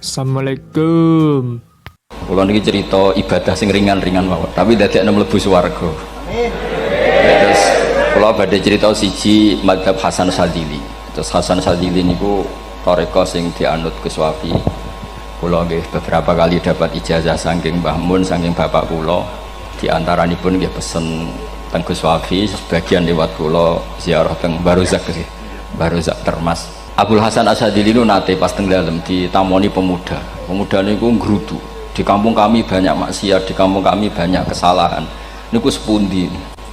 Assalamualaikum. Kula niki cerita ibadah sing ringan-ringan mawon, tapi dadekno mlebu swarga. Terus kula badhe cerita siji madzhab Hasan Syadzili. Terus Hasan Syadzili niku tarekah sing dianut Gus Wafi. Kula nggih beberapa kali dapat ijazah saking Mbah Mun, saking bapak kula. Di antaranipun nggih pesen teng Gus Wafi, sebagian lewat kula ziarah teng Baruzak nggih. Baruzak Termas. Abdul Hasan Asyadzili itu nate pas teng dalem ditamoni pemuda. Pemuda niku ngrutu. Di kampung kami banyak maksiat, di kampung kami banyak kesalahan. Niku sepundi?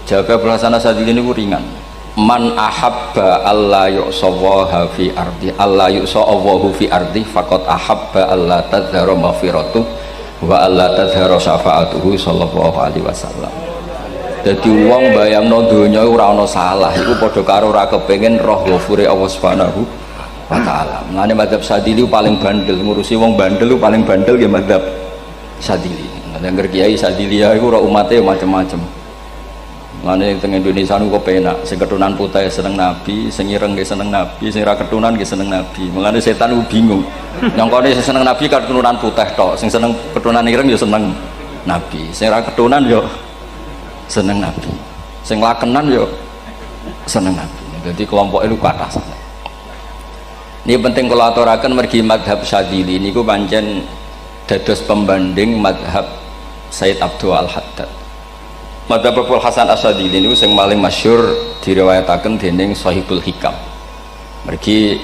Jawab Abdul Hasan Asyadzili niku ringan. Man ahabba alla yu'sawaha fi ardi alla yu'sawahu fi ardi faqad ahabba alla tadhara maghfiratu wa alla tadhara syafaatuhu sallallahu alaihi wasallam. Dadi wong bayangno donya ora ana salah iku padha karo ora kepengin roh ghafure Allah Subhanahu wa ta'ala. Mulane madzhab Syadzili paling bandel, ngurusi wong bandel paling bandel ya madzhab Syadzili. Nangger kiai Syadzili ya iku ora umate macam-macam. Mulane teng Indonesia niku penak, sing keturunan putih seneng nabi, sing ireng nggih seneng nabi, sing ora keturunan nggih seneng nabi. Mulane setan ku bingung. Nyongkone sing seneng nabi keturunan putih tok, sing seneng keturunan ireng ya seneng nabi, sing ora keturunan ya seneng nabi, sing lakenan ya seneng nabi. Jadi kelompok itu kathah sangat. Ini penting kalau aturakan mergi madhab Syadzili ini ku pancen dados pembanding madhab Sayyid Abdul Al-Haddad. Madhab Abdul Hasan Asyadzili ini yang paling masyhur diriwayataken dening Shahibul Hikam. Mergi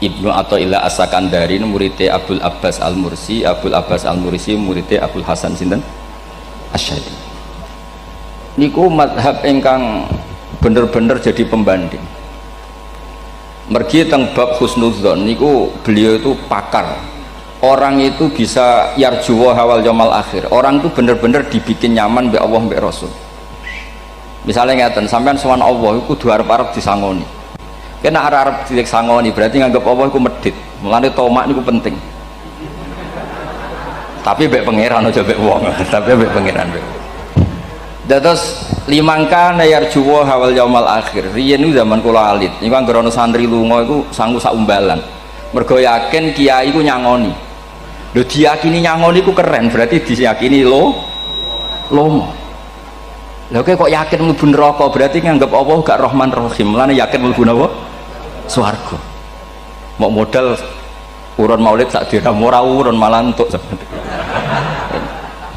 Ibnu Athaillah As-Sakandari muridé Abdul Abbas Al-Mursi, Abdul Abbas Al-Mursi muridé Abdul Hasan sinten Asyadzili. Niku madhab ingkang bener-bener jadi pembanding. Mergi teng bab husnudzon niku beliau itu pakar. Orang itu bisa yarjuwa hawal yaumil akhir. Orang itu bener-bener dibikin nyaman mbek Allah mbek Rasul. Misalnya ngeten, sampean sowan Allah iku kudu arep-arep disangoni. Kena arep disangoni berarti nganggep Allah iku medhit. Mulane tomak niku penting. Tapi mbek pangeran aja mbek wong, tapi mbek pangeran mbek. Dados limangka yarjuwa hawal yaumil akhir. Riyen niku zaman kula alit. Niku anggere ana santri lunga iku sanggu sak umbalan. Mergo yakin kiai iku nyangoni. Lho diyakini nyangoni iku keren, berarti diyakini lomo. Lha kok yakin mlebu neraka, berarti nganggep Allah gak Rahman Rahim. Lan yakin mlebu napa? Swarga. Mok modal urun maulid sak dirham ora urun malah entuk.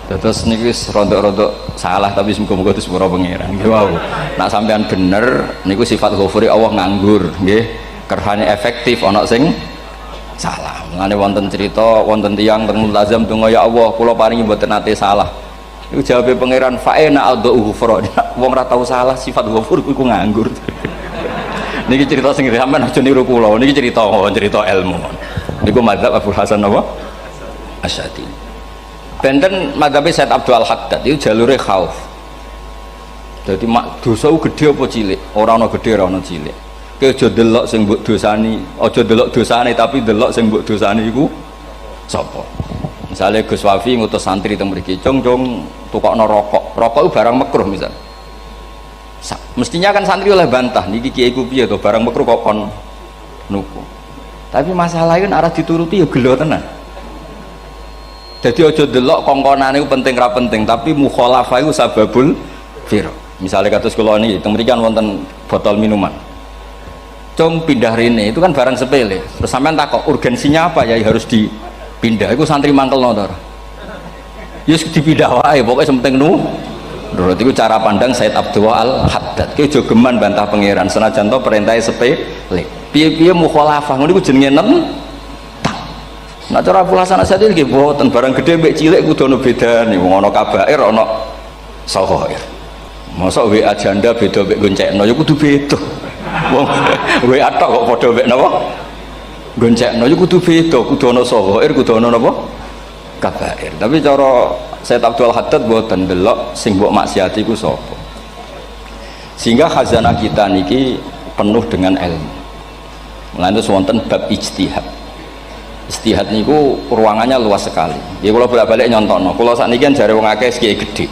Terus niki rontok-rontok salah tapi semoga-moga itu sepura pangeran. Nggih wau. Nak sampean bener niku sifat ghafuri Allah nganggur, nggih. Kerhane efektif ana sing salah. Mulane wonten cerita wonten tiyang teng multazam donga ya Allah, kula paringi mboten nate salah. Niku jawabe pangeran fa'ena adhu ghufra. Wong ora tau salah sifat ghafur iku nganggur. Niki cerita sing sampean aja niru kula. Niki cerita ilmu. Niku madzhab Abdul Hasan apa? Asyadzili. Benten madhabe Sayyid Abdul Al-Haddad itu jalure khauf. Jadi dosa gede apa cilik? Ora ana gede ora ana cilik. Kowe aja delok sing mbok dosani, aja delok dosane tapi delok sing mbok dosani iku sapa. Misale Gus Wafi ngutus santri teng mriki, "Cung tukokno rokok." Rokok itu barang makruh misal. Mestinya kan santri oleh bantah, niki kiai ku piye to barang makruh kok kon nuku. Tapi masalahnya kan arah dituruti ya gelo tenan. Jadi ojo delok kongkonan itu penting ra penting, tapi mukhalafah itu sababul fir. Misalnya kados kula niki teng mrikan wonten botol minuman. Cung pindah rene itu kan barang sepele. Terus sampean takok urgensinya apa ya harus dipindah. Iku santri mangkelno to. Ya dipindah wae, pokoke penting nu. Menurut itu cara pandang Sayyid Abdul Al-Haddad. Ki aja geman bantah pangeran senajan to perintahe sepele. Piye-piye mukhalafah ngono iku jenenge Nah cara Abdul Hasan Asyadzili nggih boten barang gede mbek cilik kudu ana bedane. Wong ana kabair ana saghair. Mosok WA janda beda mbek goncekno ya kudu beda. Wong WA tok kok padha mbek napa? Goncekno ya kudu beda, kudu ana saghair, kudu ana napa? Kabair. Tapi cara Sayyid Abdul Haddad boten delok sing mbok maksiati ku sapa. Sehingga khazanah kita niki penuh dengan ilmu. Mulane wonten bab ijtihad. Istihad niku ruangannya luas sekali. Ya kalau bolak-balik nyontokno. Kalau sakniki kan jare wong akeh kiai gede.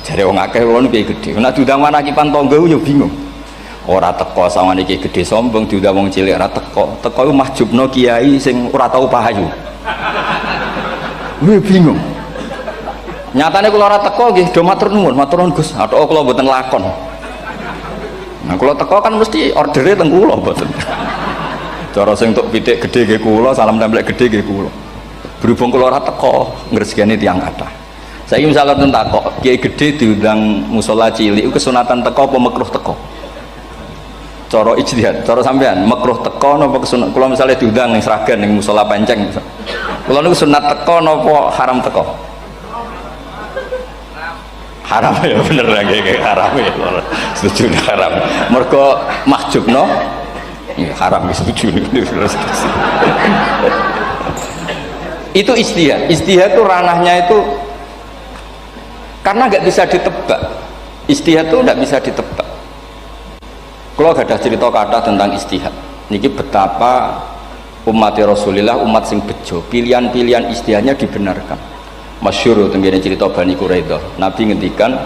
Jare wong akeh wong kiai gede. Nek diundang manakipan tangga yo bingung. Ora teko sawane kiai gede sombong diundang wong cilik ora teko. Teko iku mahjubno kiai sing ora tau pahayu. Gue bingung. Nyatane kula ora teko nggih do matur nuwun Gus. Athuk kula mboten lakon. Nah kula teko kan mesti ordere teng kula mboten. Cara sing entuk pitik gedhe nggih kula, salam templek gedhe nggih kula. Berhubung kula ora teko ngresgeni tiyang kathah. Saiki misalnya tentang takok, kiai gedhe diundang musala cilik kesunatan teko apa makruh teko? Cara ijtihad, cara sampean makruh teko napa kesunat? Kula misalnya diundang ning Sragen ning musala Penceng. Kula niku sunat teko napa haram teko? Haram ya bener lagi haram ya. Setuju haram. Mergo mahjubno ya haram setuju. Itu ijtihad. Ijtihad itu ranahnya itu karena nggak bisa ditebak. Ijtihad itu nggak bisa ditebak. Kalau ada cerita kata tentang ijtihad, niki betapa umat Rasulullah umat sing bejo, pilihan-pilihan ijtihadnya dibenarkan. Masyhur tenggene cerita Bani Quraidah. Nabi ngendikan,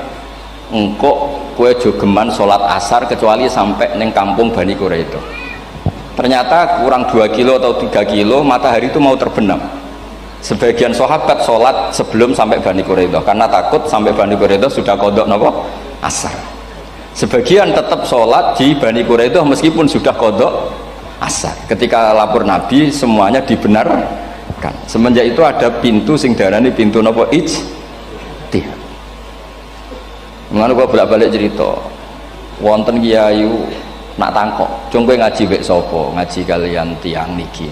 engkau kue jogeman sholat asar kecuali sampai neng kampung Bani Quraidah. Ternyata kurang 2 kilo atau 3 kilo matahari itu mau terbenam. Sebagian sahabat sholat sebelum sampai Bani Quraidah karena takut sampai Bani Quraidah sudah kodok nopo asar. Sebagian tetap sholat di Bani Quraidah meskipun sudah kodok asar. Ketika lapor Nabi semuanya dibenarkan. Semenjak itu ada pintu sing darani pintu nopo ijtihad. Mengenai gua bolak-balik cerita, wonten kiai nak tangkok, coba ngaji bek sopo, ngaji kalian tiang niki.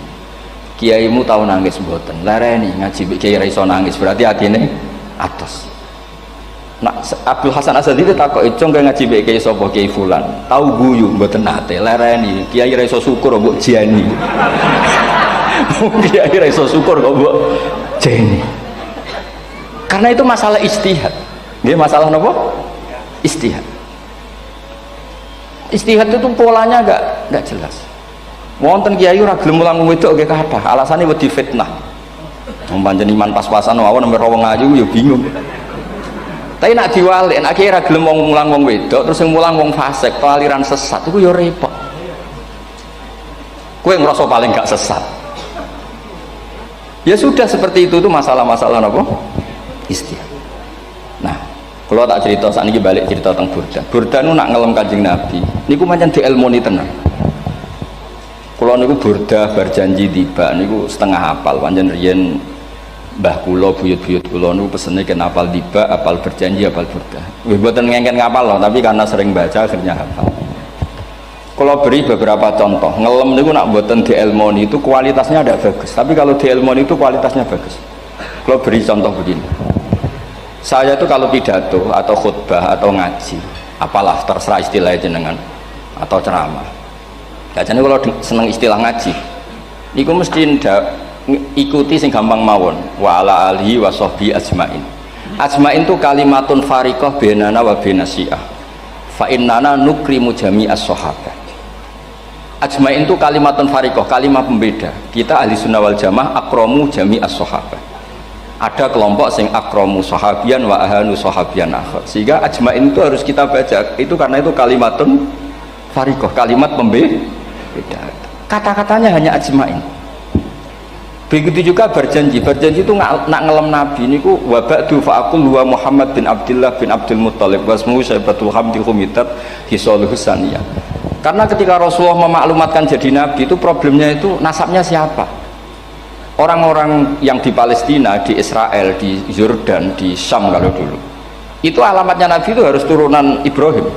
Kiaimu tahu nangis mboten, lereni ngaji bek kiai raiso nangis, berarti atine atos. Nak Abdul Hasan Asadi itu takok, coba ngaji bek kiai sopo kiai fulan, tahu guyu mboten nate, lereni kiai raiso syukur mbok jani. Kiai raiso syukur kok mbok jeni. Karena itu masalah ijtihad. Dia masalah apa? Ijtihad. Ijtihad itu polanya enggak jelas. Wonten kiai ora gelem mulang wedok nggih kathah, alasane wedi fitnah. Wong pancen iman pas-pasan mawon nembe wong ayu ya bingung. Tapi nak diwalik, nak kiai ora gelem mulang wong wedok, terus sing mulang wong fasik, aliran sesat iku ya repot. Kowe ngerasa paling gak sesat. Ya sudah seperti itu tuh masalah-masalah apa? Ijtihad. Nah, kalau tak cerita saat ini balik cerita tentang Burda. Burda nu nak ngelem Kanjeng Nabi. Niku pancen dielmoni tenan. Kalau niku Burda berjanji tiba niku setengah hafal pancen riyen mbah kula buyut-buyut kula niku pesene ken hafal tiba, hafal berjanji, hafal Burda. Wis mboten ngengken ngapal loh, tapi karena sering baca akhirnya hafal. Kalau beri beberapa contoh, ngelem itu nak buatan di elmoni itu kualitasnya ada bagus, tapi kalau di elmoni itu kualitasnya bagus. Kalau beri contoh begini, saya itu kalau pidato atau khutbah atau ngaji, apalah terserah istilah jenengan atau ceramah. Kayaknya kalau seneng istilah ngaji, niku mesti ikuti sing gampang mawon. Wa ala alihi wa sahbi ajmain. Ajmain itu kalimatun fariqah benana wa benasiah. Fa innana nukrimu jami'as sahabat. Ajmain itu kalimatun fariqah, kalimat pembeda. Kita ahli sunnah wal jamaah akromu jami'as sahabat. Ada kelompok sing akromu sahabian wa ahanu sahabian akhir. Sehingga ajmain itu harus kita baca. Itu karena itu kalimatun fariqah, kalimat pembeda. Kata-katanya hanya ajmain. Begitu juga berjanji. Berjanji itu nak ngelem Nabi niku wa ba'du fa aqul wa Muhammad bin Abdullah bin Abdul Muttalib wasmuhu Syaibatul Hamdi Khumitat Hisaluhus Saniyah. Karena ketika Rasulullah memaklumatkan jadi Nabi itu problemnya itu nasabnya siapa? Orang-orang yang di Palestina, di Israel, di Yordan, di Syam kalau dulu itu alamatnya Nabi itu harus turunan Ibrahim.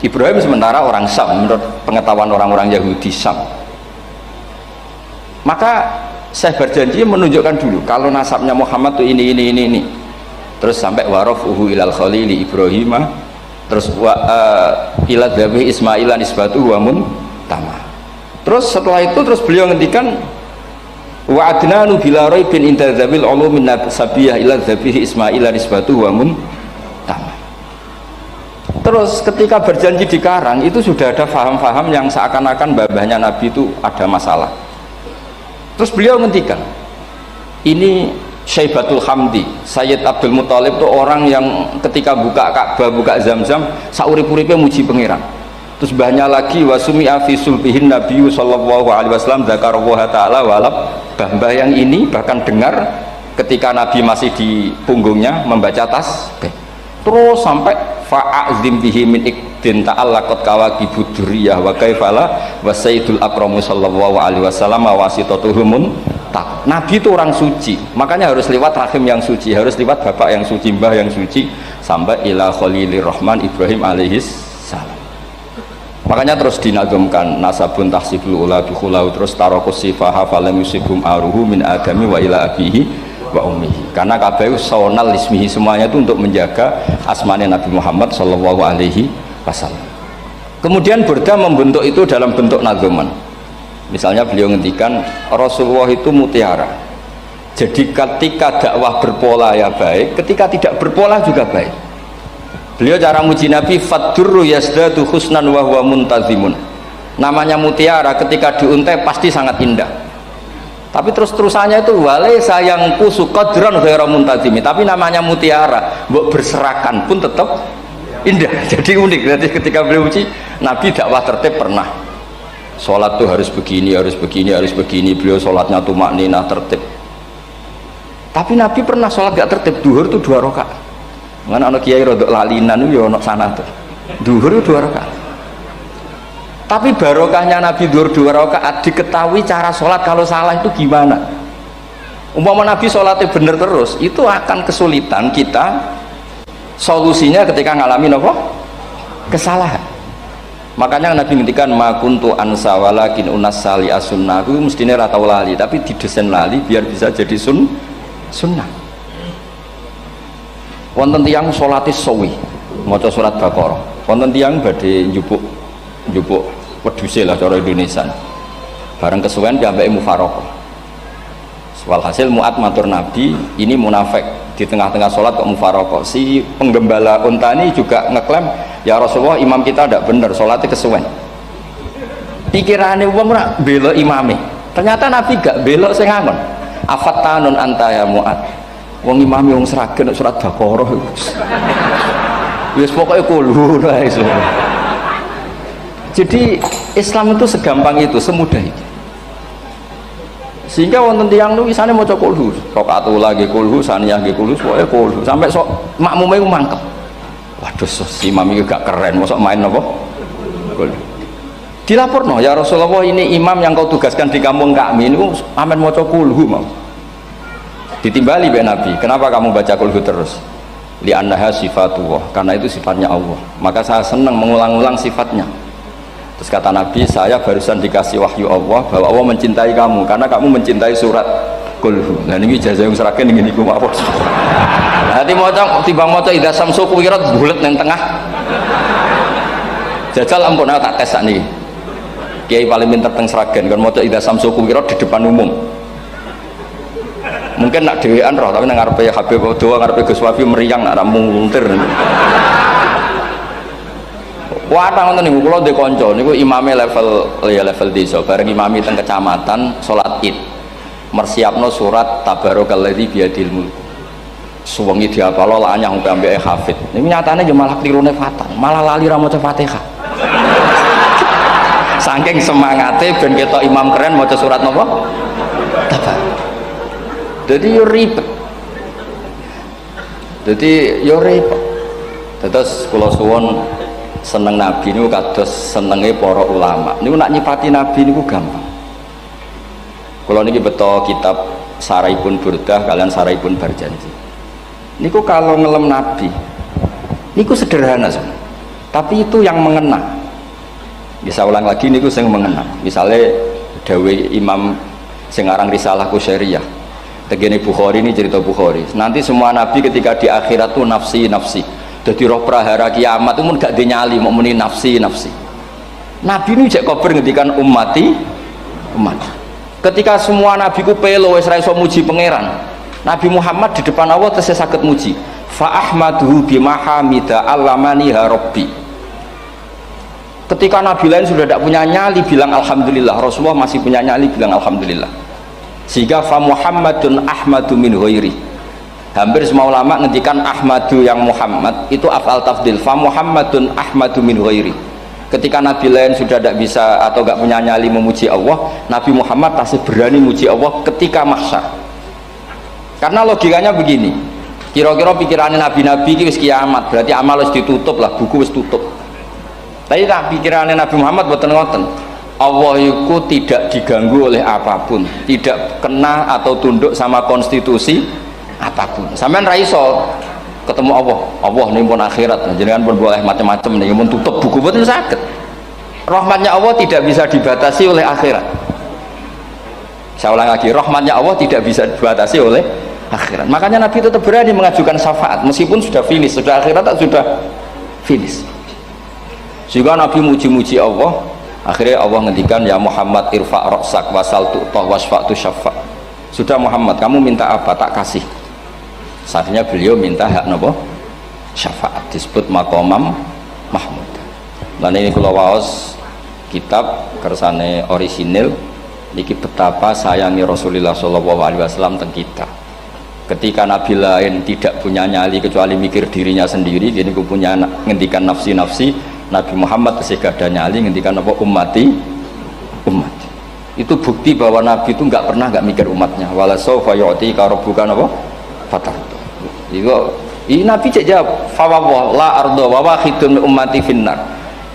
Ibrahim sementara orang Syam menurut pengetahuan orang-orang Yahudi Syam. Maka saya berjanji menunjukkan dulu kalau nasabnya Muhammad itu ini. Terus sampai warafuhu ilal khalili Ibrahimah, terus ila dzabih Ismailan isbatu wa muntama. Terus setelah itu terus beliau ngendikan wa adnanu bila raibin inda dzabil ulumin sabiyah ila dzabih Ismailan isbatu wa muntama. Terus ketika berjanji di Karang itu sudah ada faham-faham yang seakan-akan babahnya Nabi itu ada masalah. Terus beliau ngendikan ini Syaibatul Hamdi, Sayyid Abdul Muttalib itu orang yang ketika buka Ka'bah, buka Zam-Zam saurip-uripnya muji pangeran. Terus banyak lagi wasumi'a fi sulbihin Nabi sallallahu alaihi wasallam dzakarallaha ta'ala walab, mbah yang ini bahkan dengar ketika Nabi masih di punggungnya membaca tasbih, terus sampai fa'azim bihi min ikdin ta'allaqat kawakibud duriyah wa kaifala wa sayyidul akramu sallallahu alaihi wasallam wasitatuhumun tak. Nabi itu orang suci, makanya harus lewat rahim yang suci, harus lewat bapak yang suci, mbah yang suci, sampai ila khalilir rahman Ibrahim alaihis salam. Makanya terus dinagumkan nasabun tahsibul ula bikhulau, terus tarokus sifaha falam yusibhum aruhu min adami wa ila abihi wa ummihi, karena kabeh sonal ismihi, semuanya itu untuk menjaga asmane Nabi Muhammad sallallahu alaihi wasallam. Kemudian Burda membentuk itu dalam bentuk nazuman. Misalnya beliau ngendikan Rasulullah itu mutiara, jadi ketika dakwah berpola ya baik, ketika tidak berpola juga baik. Beliau cara muji Nabi, faddurru yazdadu husnan wa huwa muntazimun. Namanya mutiara ketika diuntai pasti sangat indah. Tapi terus-terusannya itu wale sayang kusu qadran ghairu muntazimi. Tapi namanya mutiara, mbok berserakan pun tetap indah. Jadi unik. Jadi ketika beliau muji, Nabi dakwah tertib pernah. Sholat tuh harus begini, harus begini, harus begini. Beliau sholatnya tumakninah tertib. Tapi Nabi pernah sholat gak tertib. Duhur tuh 2 rakaat. Mana anak kiai rodok lalinan itu ya anak sana tuh. Duhur itu 2 rakaat. Tapi barokahnya Nabi duhur 2 rakaat diketahui cara sholat kalau salah itu gimana. Umpama Nabi sholatnya bener terus, itu akan kesulitan kita solusinya ketika ngalamin apa? Kesalahan. Makanya Nabi ngendikan ma kuntu ansa walakin unassali as-sunnah. Itu mestinya ra tau lali, tapi didesain lali biar bisa jadi sunnah. Wonten tiyang salate sawi maca surat Baqarah, wonten tiyang badhe njupuk wedhuse lah cara Indonesia, bareng kesuwen diambeke mufaraqah. Walhasil Mu'ad matur Nabi, ini munafik di tengah-tengah sholat kok mufaraqah. Si penggembala unta ini juga ngeklaim, ya Rasulullah imam kita tidak benar, sholatnya kesuwen. Pikirannya wong ora bela imame, ternyata Nabi gak belok sing ngangon. Afattanun anta ya Mu'ad, wong imam wong seragen surat Baqarah iku. Wis pokoke kulhu wae. Jadi Islam itu segampang itu, semudah itu. Sehingga wonten tiyang nu isane maca kulhu, rakaat ula nggih kulhu, saniyah nggih kulhu, pokoke kulhu sampai sok makmume ku mangkel. Waduh, si imam iki gak keren, mosok main apa? Kulhu. Dilaporno, ya Rasulullah ini imam yang kau tugaskan di kampung kami ini amen maca kulhu mau. Ditimbali be Nabi, kenapa kamu baca kulhu terus? Li'annaha sifatullah, karena itu sifatnya Allah, maka saya senang mengulang-ulang sifatnya. Terus kata Nabi, saya barusan dikasih wahyu Allah bahwa Allah mencintai kamu karena kamu mencintai surat kulhu. Nah ini ijazah yang seragam ini ku apa? Nanti maca timbang maca idza samsu kuwirat bulet nang tengah. Jajal ampun tak tes sakniki. Kiai paling pinter teng Sragen kan maca idza samsu kuwirat di depan umum. Mungkin nak dhewean roh, tapi nang ngarepe Habib Doa ngarepe Gus Wafi meriang nak muntir. Wah, ngoten niku kula ndek kanca niku imame level desa, bareng imami teng kecamatan salat Id. Mersiapno surat Tabarakalladzi biyadil mulk. Suwengi diapalo lanyah sampai ambeke hafid. Niku nyatane yo malah klirune fatal, malah lali ra maca Fatihah. Saking semangate ben ketok imam keren maca surat napa? Tabar. Jadi yo ribet. Terus kula suwun seneng Nabi niku kados senenge para ulama. Niku nak nyipati Nabi niku gampang. Kula niki beto kitab Saraipun Burdah kalian Saraipun Barjanji. Niku kalau ngelem Nabi niku sederhana sebenarnya. Tapi itu yang mengena. Bisa ulang lagi niku sing mengena. Misalnya dawuh Imam sing aran Risalah Qusyariyah. Tegene Bukhari ini cerita Bukhari. Nanti semua nabi ketika di akhirat tuh nafsi. Jadi roh prahara kiamat itu pun gak dinyali mau muni nafsi. Nabi ini cek kober ngendikan umat. Ketika semua nabi ku pelo wis ra iso muji pangeran. Nabi Muhammad di depan Allah tesih saged muji. Fa ahmaduhu bimahamida allamani ha rabbi. Ketika nabi lain sudah tidak punya nyali bilang alhamdulillah, Rasulullah masih punya nyali bilang alhamdulillah. Sehingga fa Muhammadun ahmadu min ghairi. Hampir semua ulama ngendikan ahmadu yang Muhammad itu af'al tafdil. Fa Muhammadun ahmadu min ghairi. Ketika nabi lain sudah tidak bisa atau tidak punya nyali memuji Allah, Nabi Muhammad masih berani memuji Allah ketika mahsyar. Karena logikanya begini, kira-kira pikirannya nabi-nabi ini wis kiamat, berarti amal wis ditutup lah, buku wis tutup. Tapi tak pikirannya Nabi Muhammad boten ngoten. Allah itu tidak diganggu oleh apapun, tidak kena atau tunduk sama konstitusi apapun. Sampean ra iso ketemu Allah, Allah nih pun akhirat, jenengan pun boleh macam-macam nih, pun tutup buku boten saged. Rahmatnya Allah tidak bisa dibatasi oleh akhirat. Saya ulang lagi, rahmatnya Allah tidak bisa dibatasi oleh akhirat. Makanya Nabi tetap berani mengajukan syafaat meskipun sudah finish, sudah akhirat sudah finish. Juga Nabi muji-muji Allah. Akhirnya Allah ngendikan, ya Muhammad irfa' roksak wasal tu'toh wasfa'tu syafa'. Sudah Muhammad, kamu minta apa tak kasih. Saatnya beliau minta hak nopo syafaat, disebut makomam mahmud. Dan ini kula waos kitab kersane orisinil niki betapa sayangi Rasulullah SAW tentang kita. Ketika Nabi lain tidak punya nyali kecuali mikir dirinya sendiri, jadi aku punya ngendikan nafsi-nafsi. Nabi Muhammad masih gak ada nyali ngendikan apa ummati. Itu bukti bahwa Nabi itu nggak pernah nggak mikir umatnya. Wala sawfa yu'tika rabbuka apa fatah. Ini Nabi cek jawab, fawwah la ardo wa wahidun ummati finnar.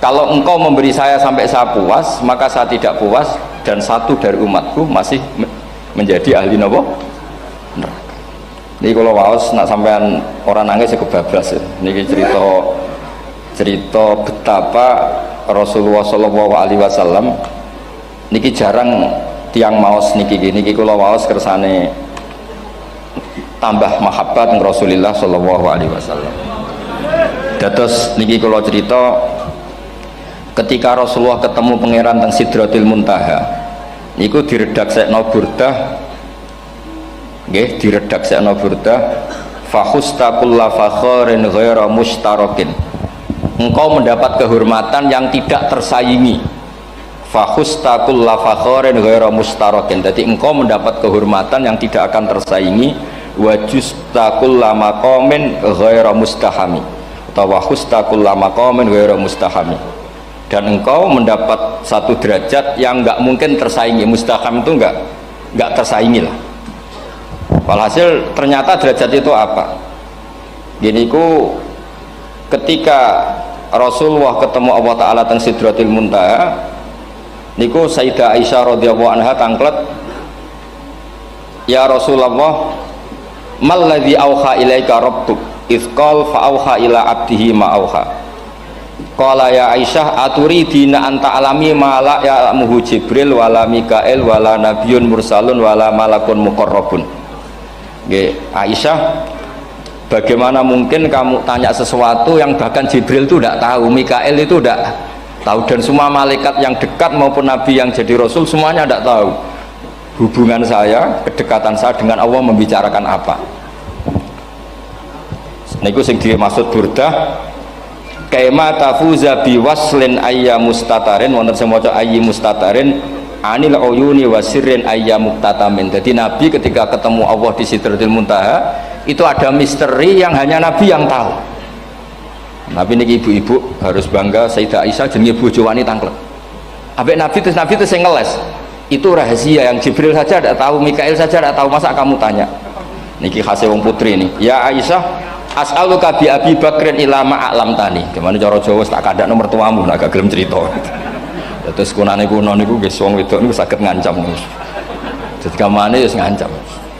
Kalau engkau memberi saya sampai saya puas, maka saya tidak puas dan satu dari umatku masih menjadi ahli neraka. Ini kalau waos nak sampean orang nangis saya kebablas. Ini cerita betapa Rasulullah SAW niki jarang tiang maos niki kula waos kersane tambah mahabbat ng Rasulullah SAW. Dados niki kula cerita ketika Rasulullah ketemu pangeran teng Sidratil Muntaha niku diredaksekno burdah nggih diredaksekno burdah fakhusta kulla fakharin ghaira mustarakin. Engkau mendapat kehormatan yang tidak tersaingi. Fakhusta kulla fakharin ghaira mustarakin. Jadi engkau mendapat kehormatan yang tidak akan tersaingi. Wajusta kulla maqamin ghaira mustahami. Atau wakhusta kulla maqamin ghaira mustahami. Dan engkau mendapat satu derajat yang enggak mungkin tersaingi. Mustaham itu enggak tersaingi lah. Walhasil ternyata derajat itu apa? Gini ku ketika Rasulullah ketemu Allah Ta'ala teng Sidratil Muntaha niku Sayyidah Aisyah radhiyallahu anha tangklet, ya Rasulullah mal ladzi auha ilaika rabbuk idz qala fa auha ila abdihi ma auha. Qala ya Aisyah aturidina anta alami ma la ya'lamuhu Jibril wala Mikail wala nabiyyun mursalun wala malakun muqarrabun. Nggih Aisyah, bagaimana mungkin kamu tanya sesuatu yang bahkan Jibril itu tidak tahu, Mikael itu tidak tahu, dan semua malaikat yang dekat maupun Nabi yang jadi Rasul semuanya tidak tahu hubungan saya, kedekatan saya dengan Allah membicarakan apa. Niku sing dimaksud burdah kaima tafuza biwaslin ayya mustatarin wonten sing maca ayyi mustatarin anil uyuni wasirrin ayya muktatamin. Jadi Nabi ketika ketemu Allah di Sidratil Muntaha itu ada misteri yang hanya Nabi yang tahu. Nabi niki ibu-ibu harus bangga Sayyidah Aisyah jenenge bojo wani tangklet. Ambek Nabi itu sing ngeles. Itu rahasia yang Jibril saja tidak tahu, Mikail saja tidak tahu, masa kamu tanya? Niki khase wong putri nih. Ya Aisyah, as'aluka bi Abi Bakrin ila ma'alam tani. Gimana cara Jawa tak kadak nomor tuamu nak gak gelem cerita. Terus kunane kuno niku nggih wong wedok niku saged ngancam niku. Dadi kamane wis ngancam.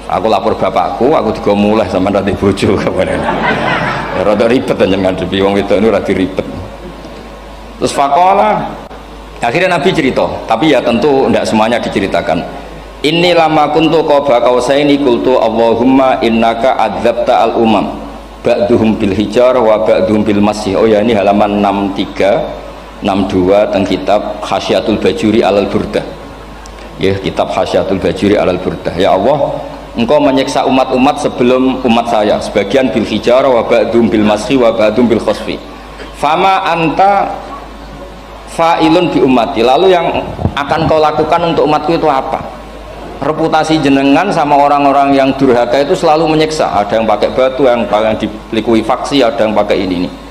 Aku lapor bapakku, aku juga mulai sama nanti bojo kemarin. Ya, rada ribet aja ngadepi wong wedok niku rada ribet. Terus faqala akhirnya Nabi cerita, tapi ya tentu tidak semuanya diceritakan. Inni lama kuntu qaba qausaini qultu Allahumma innaka adzabta al umam ba'duhum bil hijar wa ba'duhum bil masih. Oh ya, ini halaman 63 62 tentang kitab Khasyatul Bajuri alal Burdah. Ya, kitab Khasyatul Bajuri alal Burdah. Ya Allah, engkau menyiksa umat-umat sebelum umat saya, sebagian bil hijar wa ba'dum bil masih wa ba'dum bil khosfi. Fama anta fa'ilun bi ummati. Lalu yang akan kau lakukan untuk umatku itu apa? Reputasi jenengan sama orang-orang yang durhaka itu selalu menyiksa. Ada yang pakai batu, yang dilikuifaksi, ada yang pakai ini.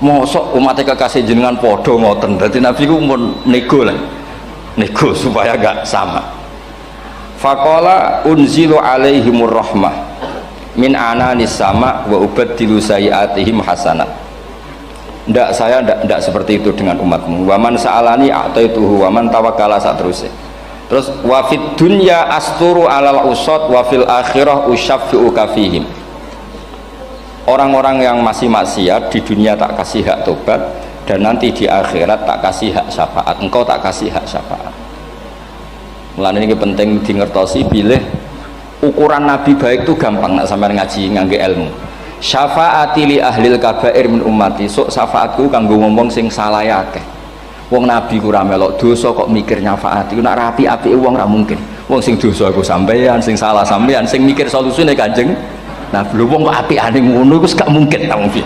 Mosok umatnya kekasih jenengan podo ngoten. Berarti Nabi ku mau nego lah, nego supaya gak sama. faqala unzilu alaihimur rahmah min ananis sama wa ubaddilu sayiatihim hasanat. Ndak, saya ndak seperti itu dengan umatmu. Waman sa'alani a'taituhu waman tawakkala saterusé. Terus wa fid dunya asturu alal usad wa fil akhirah usyaffi'u kafihim. Orang-orang yang masih maksiat di dunia tak kasih hak tobat, dan nanti di akhirat tak kasih hak syafaat. Engkau tak kasih hak syafaat. Mulane ini penting dingertosi, bilih ukuran nabi baik itu gampang nak sampean ngaji ngangge ilmu. Syafaati li ahlil kabair min ummati, sok syafaatku kanggo ngomong sing salah akeh. Wong nabi ku ora melok dosa kok mikir nyafaati, nak rapi-apike wong ora mungkin. Wong sing dosa iku sampean, sing salah sampean, sing mikir solusine Kanjeng. Nah, lho wong kok apikane ngono iku gak mungkin ta wong piye.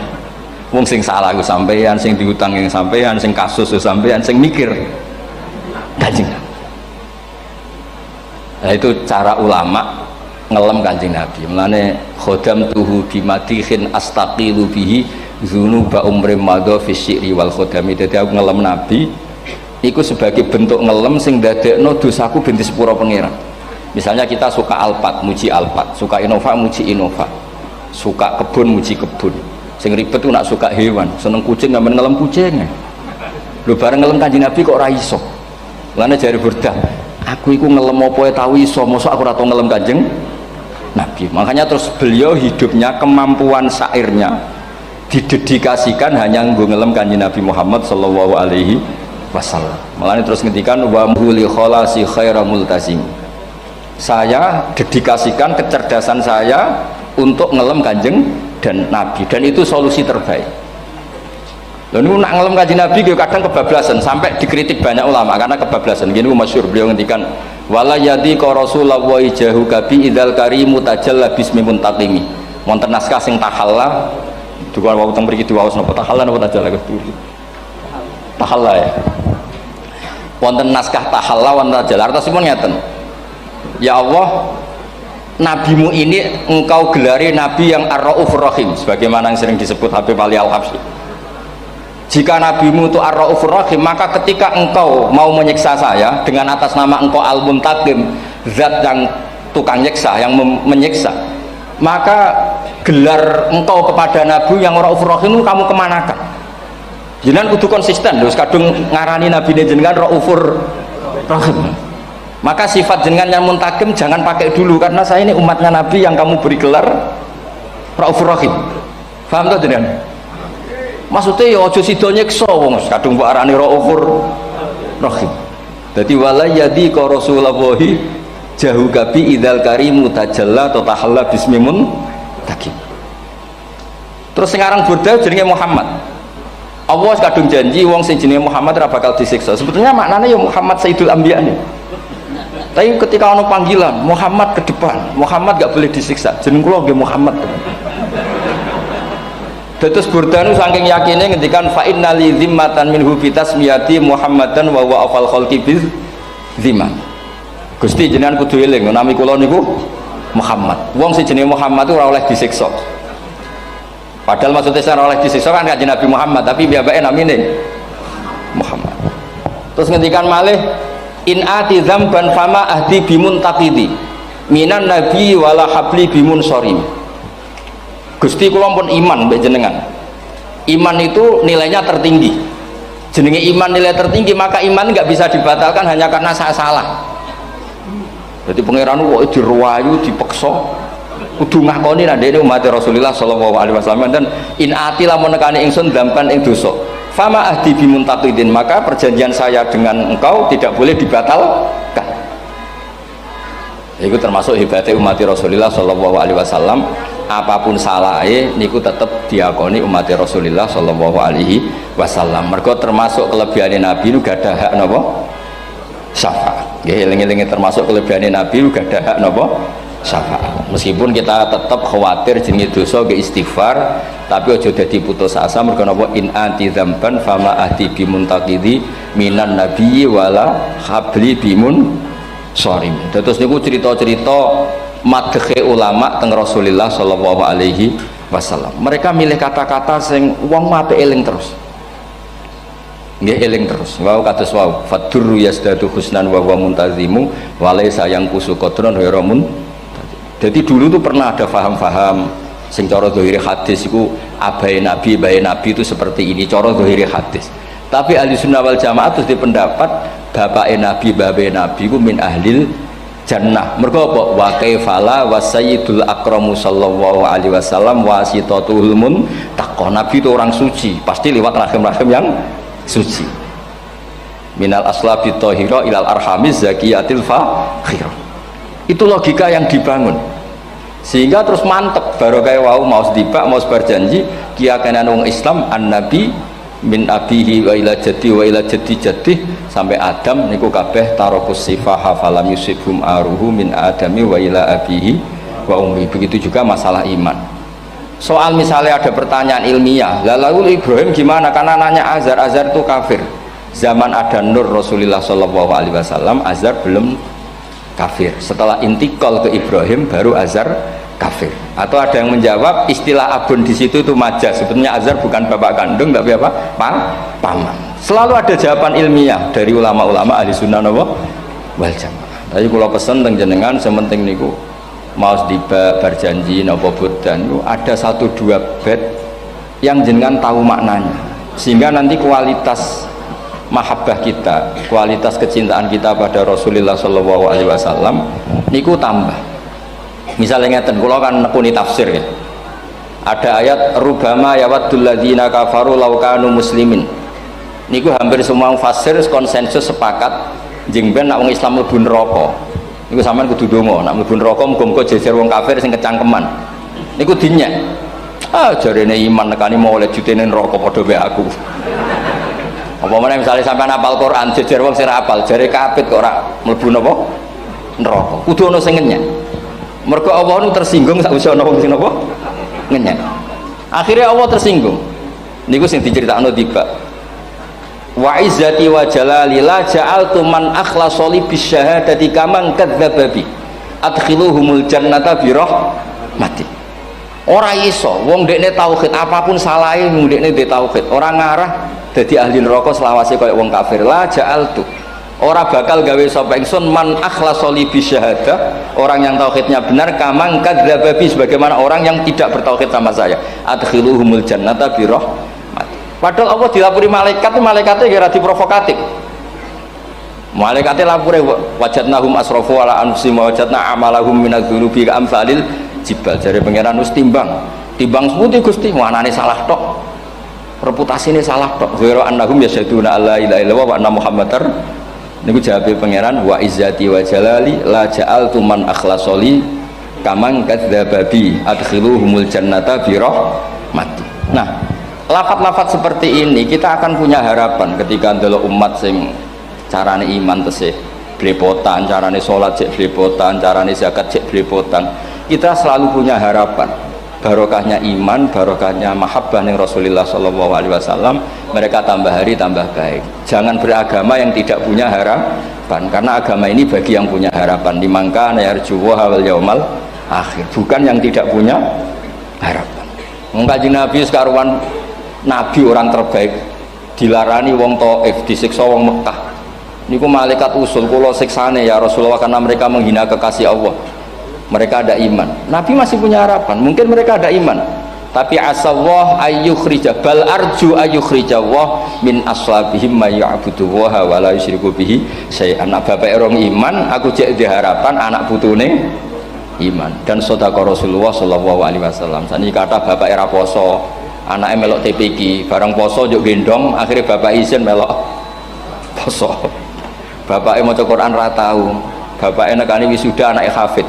Wong sing salah iku sampean, sing diutang yang sampean, sing kasus sampean, sing mikir Kanjeng. Nah, itu cara ulama ngelem Kanjeng Nabi. Mulane khodam tuhu bimadihin astaqilu bihi dzunuba umrim madha fi syi'ri wal khodami. Dadi aku ngelem Nabi iku sebagai bentuk ngelem sing dadekno dosaku ben disepuro pangeran. Misalnya kita suka Alphard, muji Alphard, suka Innova, muji Innova, suka kebun, muji kebun. Sing ribet tuh nak suka hewan, seneng kucing nggak ngelem kucingnya. Lu bareng ngelem Kanjeng Nabi kok ora iso. Mulane jare Burdah, aku iku ngelem apa tau iso, mosok aku ora tau ngelem Kanjeng Nabi. Makanya terus beliau hidupnya, kemampuan syairnya didedikasikan hanya ngelem Kanjeng Nabi Muhammad sallallahu alaihi wasallam. Makanya terus ngendikan wa muli kholasi khaira multazim. Saya dedikasikan kecerdasan saya untuk ngelem Kanjeng dan Nabi, dan itu solusi terbaik. Lalu nak ngelem Kanjeng Nabi kadang kebablasan, sampai dikritik banyak ulama karena kebablasan. Gini masyhur beliau ngendikan wala yadi ka rasulullah jahu kabi idzal karimu tajalla bismi muntaqimi. Wonten naskah sing tahalla duka wau teng mriki diwaos napa tahalla napa tajalla Gusti. Tahalla ya. Wonten naskah tahalla wonten tajalla artosipun ngeten. Ya Allah, nabimu ini engkau gelari nabi yang ar-raufur rahim, sebagaimana yang sering disebut Habib Ali Al-Habsyi. Jika nabimu itu ar-raufur rahim, maka ketika engkau mau menyiksa saya dengan atas nama engkau al-muntaqim, zat yang tukang nyiksa, yang menyiksa, maka gelar engkau kepada nabi yang ar-raufur rahim itu kamu kemanakan? Jenengan kudu konsisten, terus kadung ngarani nabi jenengan raufur rahim. Maka sifat jenengan yang muntaqim jangan pakai dulu, karena saya ini umatnya nabi yang kamu beri gelar raufur rahim. Paham tuh jenengan? Maksudnya ya aja sida nyiksa wong kadung mbok arani raufur rahim. Dadi wala yadi ka rasulullah jahu kabi idzal karimu tajalla tatahalla bismimun takim. Terus sekarang Burda jenenge Muhammad. Allah kadung janji wong sing jenenge Muhammad ora bakal disiksa. Sebetulnya maknanya ya Muhammad Sayyidul Anbiya nih. Tapi ketika ono panggilan Muhammad ke depan, Muhammad gak boleh disiksa. Jeneng kula nggih Muhammad. Terus Burdanu saking yakinnya ngendikan fa innali zimmatan minhu bi tasmiyati Muhammadan wa huwa afal khalqi bi zimam. Gusti jenengan kudu eling nami kula niku Muhammad. Wong sing jenenge Muhammad ora oleh disiksa. Padahal maksudnya ora oleh disiksa kan kanjeng Nabi Muhammad, tapi piyambake namine Muhammad. Terus ngendikan malih in ati dzamban fama ahdi bimun taqidi minan nabi wala habli bimun sorim. Gusti kula pun iman mbek jenengan. Iman itu nilainya tertinggi. Jenenge iman nilai tertinggi, maka iman nggak bisa dibatalkan hanya karena saya salah. Jadi pangeran kok diruwayu, dipeksa, kudu ngakoni nek dene umat Rasulullah sallallahu alaihi wasallam, dan in ati lamun nekani ingsun dampan ing dosa. Fama ahdi bimuntaqidin, maka perjanjian saya dengan engkau tidak boleh dibatalkan. Itu termasuk hebatnya umat Rasulullah sallallahu alaihi wasallam. Apapun salahnya niku tetap diakoni umat Rasulullah sallallahu alaihi wasallam. Mergo termasuk kelebihan Nabi nu gak ada hak napa syafaat. Nggih eling-eling termasuk kelebihan Nabi nu gak ada hak napa syafaat. Meskipun kita tetap khawatir jenenge dosa ge istighfar, tapi aja dadi putus asa mergo napa in anti dzamban fama ahdi bimuntaqidi minan nabiyyi wala habli bimun sorim. Terus niku cerita-cerita madhe ulama teng Rasulullah sallallahu alaihi wasallam. Mereka milih kata-kata sing wong apik eling terus. nggih eling terus wau kados wau fadurru yasdatu husnan wa huwa muntazimu wa laysa yanqusu qadran ghairu mun. Jadi dulu tuh pernah ada faham-faham sing cara zahiri hadis iku abai nabi itu seperti ini cara zahiri hadis. Tapi ahli sunnah wal jamaah terus di pendapat bapak nabi ku min ahlil jannah. Mergo apa? Wa kaifala wa sayyidul akramu sallallahu alaihi wasallam wasitatul muntaqah. Nabi itu orang suci, pasti lewat rahim-rahim yang suci. Minal aslabi thahira ilal arhamiz zakiyatil fakhir. Itu logika yang dibangun. Sehingga terus mantep baru kayak wau mau sedibak mau berjanji kiyakinan wong Islam an-nabi min abihi wa ila jaddi sampai Adam niku kabeh tarokus sifaha falam yusibhum aruhu min adami wa ila abihi wa ummi. Begitu juga masalah iman. Soal misalnya ada pertanyaan ilmiah, lalu Ibrahim gimana? Karena nanya Azar itu kafir. Zaman ada Nur Rasulullah Shallallahu Alaihi Wasallam, Azar belum kafir. Setelah intikal ke Ibrahim baru Azar kafir. Atau ada yang menjawab istilah abun di situ itu majaz. Sebetulnya Azar bukan bapak kandung tapi apa? Paman. Selalu ada jawaban ilmiah dari ulama-ulama ahli sunnah wal jamaah. Tapi kalau pesen teng jenengan sementing niku mau berjanji napa bodan ada 1-2 bait yang jenengan tahu maknanya sehingga nanti kualitas mahabbah kita, kualitas kecintaan kita pada Rasulullah Shallallahu Alaihi Wasallam niku tambah. Misalnya ngeten, kula kan nekuni tafsir ya. Ada ayat rubama yawaddul ladzina kafaru law kanu muslimin. Niku hampir semua mufassir konsensus sepakat jeng ben nek wong Islam mlebu neraka. Niku sampean kudu donga, nek mlebu neraka muga-muga jejer wong kafir sing kecangkeman. Niku dinyek. Jarene iman nekani mau oleh jutene neraka padha wae aku. Apa meneh misalnya sampean hafal Quran jejer wong sing hafal jare kapit kok ora mlebu napa neraka. Kudu ana sing ngenyek. Mergo Allah nu tersinggung sakwise ana wong sing napa ngenyek. Akhirnya Allah tersinggung. Niku sing diceritakno tiba. Wa izzati wa jalali la ja'altu man akhlasa li bisyahadati kaman kadzdzaba bi adkhiluhumul jannata bi rahmati. Ora iso wong dekne tauhid apapun salahe ndekne ndek tauhid ora ngarah dadi ahli neraka selawase kaya wong kafir. La ja'altu ora bakal gawe sapa ingsun man akhlasa li bisyahadah orang yang tauhidnya benar kaman kadzdzaba bi sebagaimana orang yang tidak bertauhid sama saya adkhiluhumul jannata bi rahmati. Padahal Allah dilapuri malaikatnya kira diprovokatif. Malaikatnya lapure wajadnahum asrafu ala anfusihim wajadna amalahum minadz-dzunubi ka'amsalil jibal. Jare pangeran wis timbang seputi Gusti wanane salah tok. Reputasine salah tok. Ghairu annahum yasyaduna alla ilaha illallah wa anna muhammadar. Niku jawabe pangeran wa izzati wa jalali la ja'altu man akhlasoli kaman kadzdzaba bi adkhiluhumul jannata bi rahmati. Nah, lafat-lafat seperti ini kita akan punya harapan ketika ndelok umat sing carane iman tesih blepotan, carane sholat cek blepotan, carane zakat cek blepotan. Kita selalu punya harapan barokahnya iman, barokahnya mahabbah ning Rasulullah Shallallahu Alaihi Wasallam. Mereka tambah hari tambah baik. Jangan beragama yang tidak punya harapan, karena agama ini bagi yang punya harapan. Dimangka yarjuwa wal yaumal akhir, bukan yang tidak punya harapan. Kanjeng Nabi sekaruan Nabi orang terbaik dilarani wong Taif, disiksa wong Mekah. Niku malaikat usul kula siksane ya Rasulullah karena mereka menghina kekasih Allah. Mereka ada iman. Nabi masih punya harapan. Mungkin mereka ada iman. Tapi asallah ayyukhrija bal arju ayyukhrijawah min aslabihim may ya'budullaha wa la yusyriku bihi syai'an. Anak bapak orang iman, aku cek diharapan anak putune iman. Dan sedekah Rasulullah sallallahu alaihi wasallam. Sani kata bapak era poso, anaknya melok TPQ, barang poso juk gendong, akhirnya bapak izin melok poso. Bapaknya mau Quran ra tahu, bapaknya nekani wisuda anaknya hafid.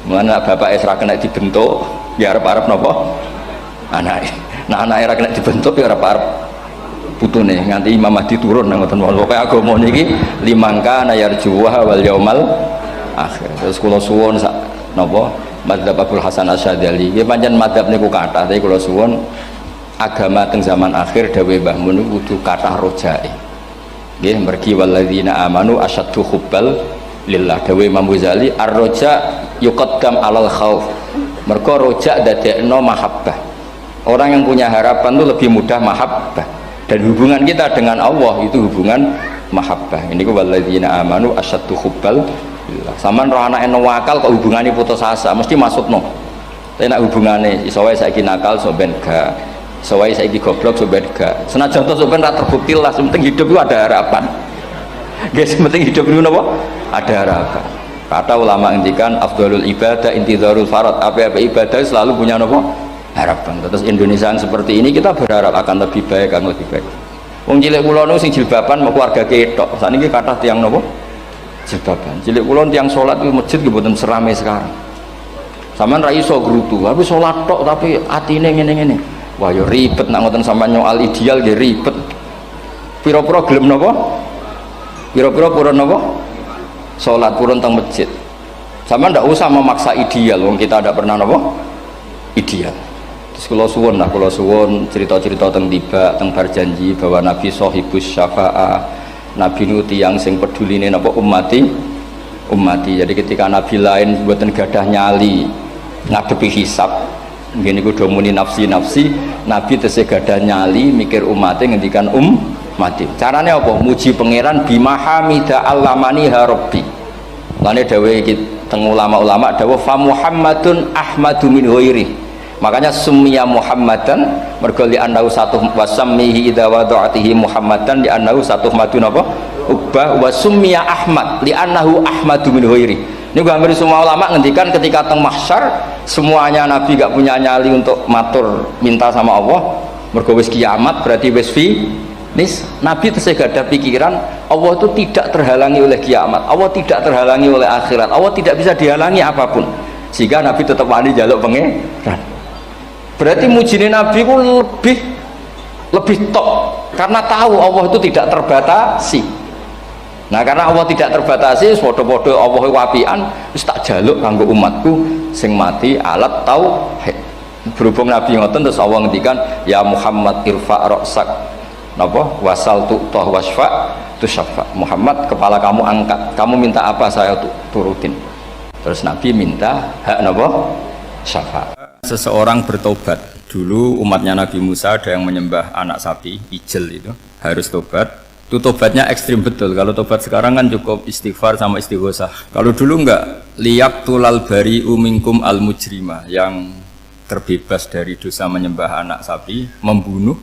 Mulane bapaknya serah kena dibentuk, ya arep-arep napa? Anaknya. Nah anaknya ra kena dibentuk ya arep-arep putune nganti Imam Mahdi turun nang ngoten wae. Pokoke agama niki limangka nayarjuha wal yaumal akhir. Terus kula suwun sak napa? Madzhab Abdul Hasan Asyadzali nggih pancen madzhab niku kathah tapi kula suwun agama teng zaman akhir dawuh Mbah Mun kudu kathah rojae. Nggih mergi walladzina amanu asyaddu hubbal lillah dawuh Imam Ghazali ar-roja yuqaddam alal khauf. Mergo roja dadekno mahabbah. Orang yang punya harapan itu lebih mudah mahabbah. Dan hubungan kita dengan Allah itu hubungan mahabbah. Ini ku walladzina amanu asyaddu hubbal billah. Saman roh anake wakal kok hubungane putus asa mesti maksudno. Tapi nek hubungane iso wae saiki nakal so ben gak. Iso wae saiki goblok so ben gak. Senajan to so ben ra terbukti lah, penting hidup itu ada harapan. Guys, penting hidup itu napa? Ada harapan. Kata ulama ngendikan afdhalul ibadah intizarul farad. Apa-apa ibadah selalu punya napa? Harapan. Terus Indonesia yang seperti ini kita berharap akan lebih baik, akan lebih baik. Wong cilik kula nu sing jilbaban mau keluarga ketok. Sakniki kathah tiyang napa? Jilbaban. Cilik kula tiyang salat di masjid nggih mboten serame sekarang. Sampeyan ra iso grutu, tapi salat tok tapi atine ngene-ngene. Wah ya ribet nak ngoten sampeyan nyoal ideal nggih ribet. Pira-pira gelem napa? Pira-pira purun napa? Salat purun teng masjid. Sampeyan ndak usah memaksa ideal, wong kita ndak pernah napa? Ideal. Terus kula suwun cerita-cerita teng tiba teng berjanji bahwa Nabi sahibus syafa'ah, Nabi nu tiyang sing peduline napa ummati. Jadi ketika Nabi lain mboten gadah nyali ngadepi hisab, ngene niku do muni nafsi, Nabi tesih gadah nyali mikir umate ngendikan mati. Carane apa? Muji pangeran bimahamida allamani rabbi. Lane dawuh iki teng ulama-ulama dawuh fa Muhammadun ahmadu min ghairi. Makanya summiya Muhammadan mergo li annahu satu wasammihi idza wada'atihi Muhammadan li annahu satu madun apa? Ubah wa summiya Ahmad li annahu ahmadu min ghairi. Ini hampir semua ulama ngendikan ketika teng mahsyar semuanya Nabi gak punya nyali untuk matur minta sama Allah. Mergo wis kiamat berarti wis nis Nabi tesih gak ada pikiran Allah itu tidak terhalangi oleh kiamat, Allah tidak terhalangi oleh akhirat, Allah tidak bisa dihalangi apapun, sehingga Nabi tetap wani jaluk pangeran. Berarti mujine Nabi itu lebih top karena tahu Allah itu tidak terbatasi. Nah karena Allah tidak terbatasi, podo-podo Allah wapian, wis tak jaluk kanggo umatku sing mati alat tauhid. Berhubung Nabi ngoten terus Allah ngendikan ya Muhammad irfa ra'sak napa wasal tu'tah wasfa tusaffa. Muhammad kepala kamu angkat, kamu minta apa saya turutin. Terus Nabi minta hak napa syafaat. Seseorang bertobat. Dulu umatnya Nabi Musa ada yang menyembah anak sapi ijel, itu harus tobat. Itu tobatnya ekstrim betul. Kalau tobat sekarang kan cukup istighfar sama istighosah. Kalau dulu enggak, liyak tulal bari umingkum al mujrima, yang terbebas dari dosa menyembah anak sapi, membunuh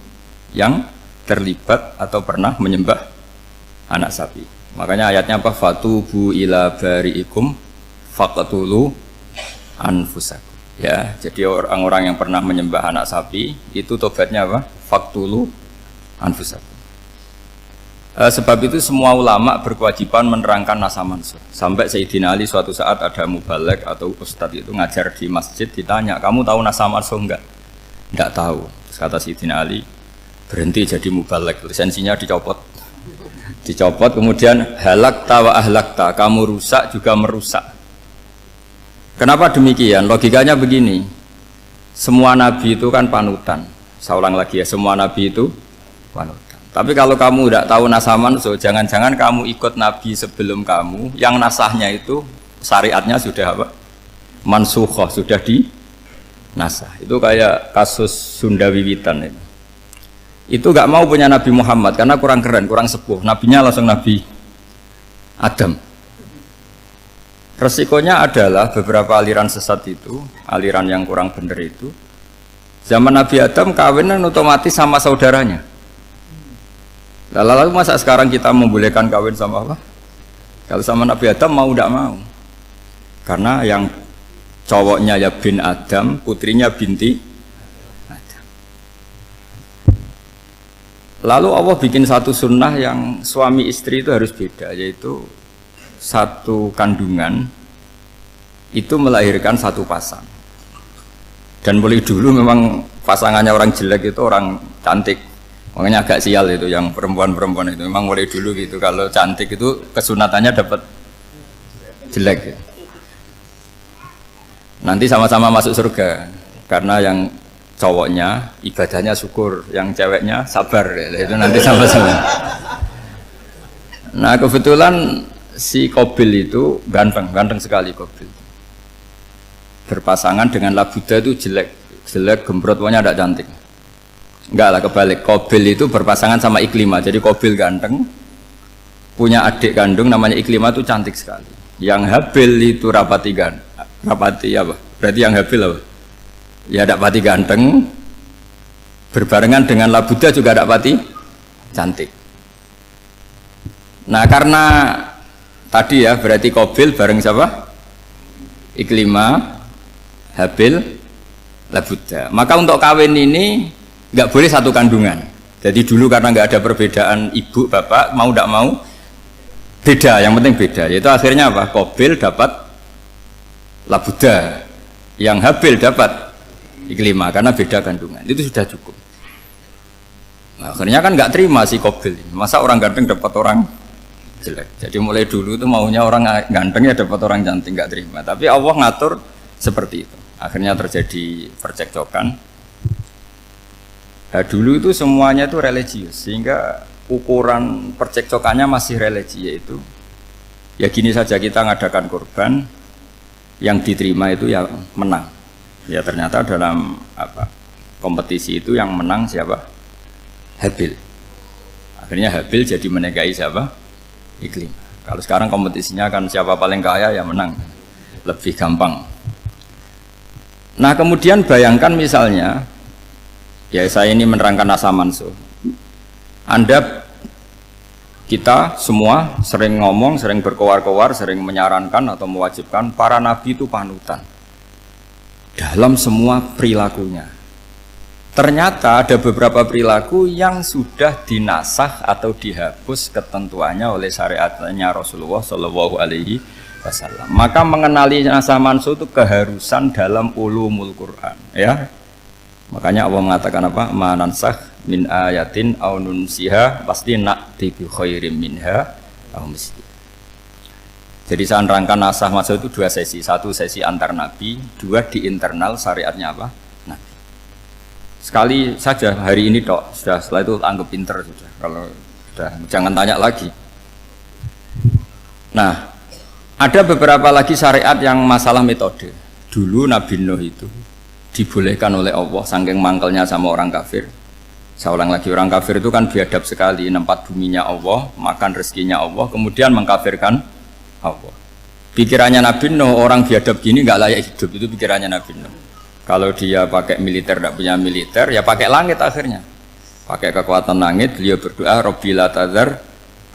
yang terlibat atau pernah menyembah anak sapi. Makanya ayatnya apa? Fatubu ila bari'ikum faqtulu anfusakum. Ya, jadi orang-orang yang pernah menyembah anak sapi itu tobatnya apa? Faqtulu anfusakum. Sebab itu semua ulama berkewajiban menerangkan nasa mansur. Sampai Sayyidina Ali suatu saat ada mubalek atau ustadz itu ngajar di masjid, ditanya, kamu tahu nasa mansur enggak? Enggak tahu. Terus kata Sayyidina Ali, berhenti jadi mubalek, lisensinya dicopot. Dicopot, kemudian halakta wa ahlakta, kamu rusak juga merusak. Kenapa demikian? Logikanya begini, semua nabi itu kan panutan. Saya ulang lagi ya, semua nabi itu panutan. Tapi kalau kamu tidak tahu nasaman, so jangan-jangan kamu ikut nabi sebelum kamu, yang nasahnya itu syariatnya sudah apa? Mansukhoh, sudah di nasah. Itu kayak kasus Sunda Wiwitan itu. Itu gak mau punya Nabi Muhammad karena kurang keren, kurang sepuh. Nabinya langsung Nabi Adam. Resikonya adalah beberapa aliran sesat itu, aliran yang kurang benar itu, zaman Nabi Adam kawinan otomatis sama saudaranya. Lalu masa sekarang kita membolehkan kawin sama apa? Kalau sama Nabi Adam mau tidak mau, karena yang cowoknya ya bin Adam, putrinya binti Adam. Lalu Allah bikin satu sunnah yang suami istri itu harus beda, yaitu satu kandungan itu melahirkan satu pasang. Dan mulai dulu memang pasangannya orang jelek itu orang cantik, makanya agak sial itu yang perempuan-perempuan itu memang mulai dulu gitu. Kalau cantik itu kesunatannya dapat jelek gitu. Nanti sama-sama masuk surga karena yang cowoknya ibadahnya syukur, yang ceweknya sabar ya, itu nanti sama-sama. Nah kebetulan si Qabil itu ganteng sekali. Qabil berpasangan dengan Labuda itu jelek gembrot, pokoknya tidak cantik. Enggak lah, kebalik. Qabil itu berpasangan sama Iklimah. Jadi Qabil ganteng, punya adik kandung namanya Iklimah, itu cantik sekali. Yang Habil itu rapati apa? Berarti yang Habil apa? Ya dapati ganteng, berbarengan dengan Labuda juga dapati cantik. Nah karena tadi ya berarti Qabil bareng siapa? Iklimah, Habil, Labuda. Maka untuk kawin ini nggak boleh satu kandungan. Jadi dulu karena nggak ada perbedaan ibu bapak, mau tidak mau beda, yang penting beda. Yaitu akhirnya apa? Qabil dapat Labuda, yang Habil dapat Iklimah karena beda kandungan. Itu sudah cukup. Nah, akhirnya kan nggak terima si Qabil. Masa orang ganteng dapat orang jelek. Jadi mulai dulu itu maunya orang ganteng ya dapat orang cantik, nggak terima. Tapi Allah ngatur seperti itu. Akhirnya terjadi percekcokan. Nah, dulu itu semuanya itu religius, sehingga ukuran percekcokannya masih religi, yaitu ya gini saja, kita ngadakan kurban, yang diterima itu ya menang. Ya ternyata dalam kompetisi itu yang menang siapa? Habil. Akhirnya Habil jadi menikahi siapa? Iklimah. Kalau sekarang kompetisinya kan siapa paling kaya ya menang, lebih gampang. Nah kemudian bayangkan misalnya, ya saya ini menerangkan asa mansuh. Kita semua sering ngomong, sering berkoar-koar, sering menyarankan atau mewajibkan para nabi itu panutan dalam semua perilakunya. Ternyata ada beberapa perilaku yang sudah dinasakh atau dihapus ketentuannya oleh syariatnya Rasulullah Shallallahu Alaihi Wasallam. Maka mengenali nasakh mansuh itu keharusan dalam ulumul Quran, ya. Makanya Allah mengatakan apa? Manansakh min ayatin aw nunsiha pasti na'ti bi khairim minha aw misli. Jadi saya nerangkan nasakh mansuh itu dua sesi. Satu sesi antar nabi, dua di internal syariatnya apa? Nabi. Sekali saja hari ini tok, sudah setelah itu anggap pinter sudah. Kalau sudah jangan tanya lagi. Nah, ada beberapa lagi syariat yang masalah metode. Dulu Nabi Nuh itu dibolehkan oleh Allah saking mangkelnya sama orang kafir. Saya ulang lagi, orang kafir itu kan biadab sekali, nempat buminya Allah, makan rezekinya Allah, kemudian mengkafirkan Allah. Pikirannya Nabi Nuh, orang biadab gini nggak layak hidup, itu pikirannya Nabi Nuh. Kalau dia pakai militer, tidak punya militer, ya pakai langit akhirnya. Pakai kekuatan langit, beliau berdoa, Rabbi la tadzar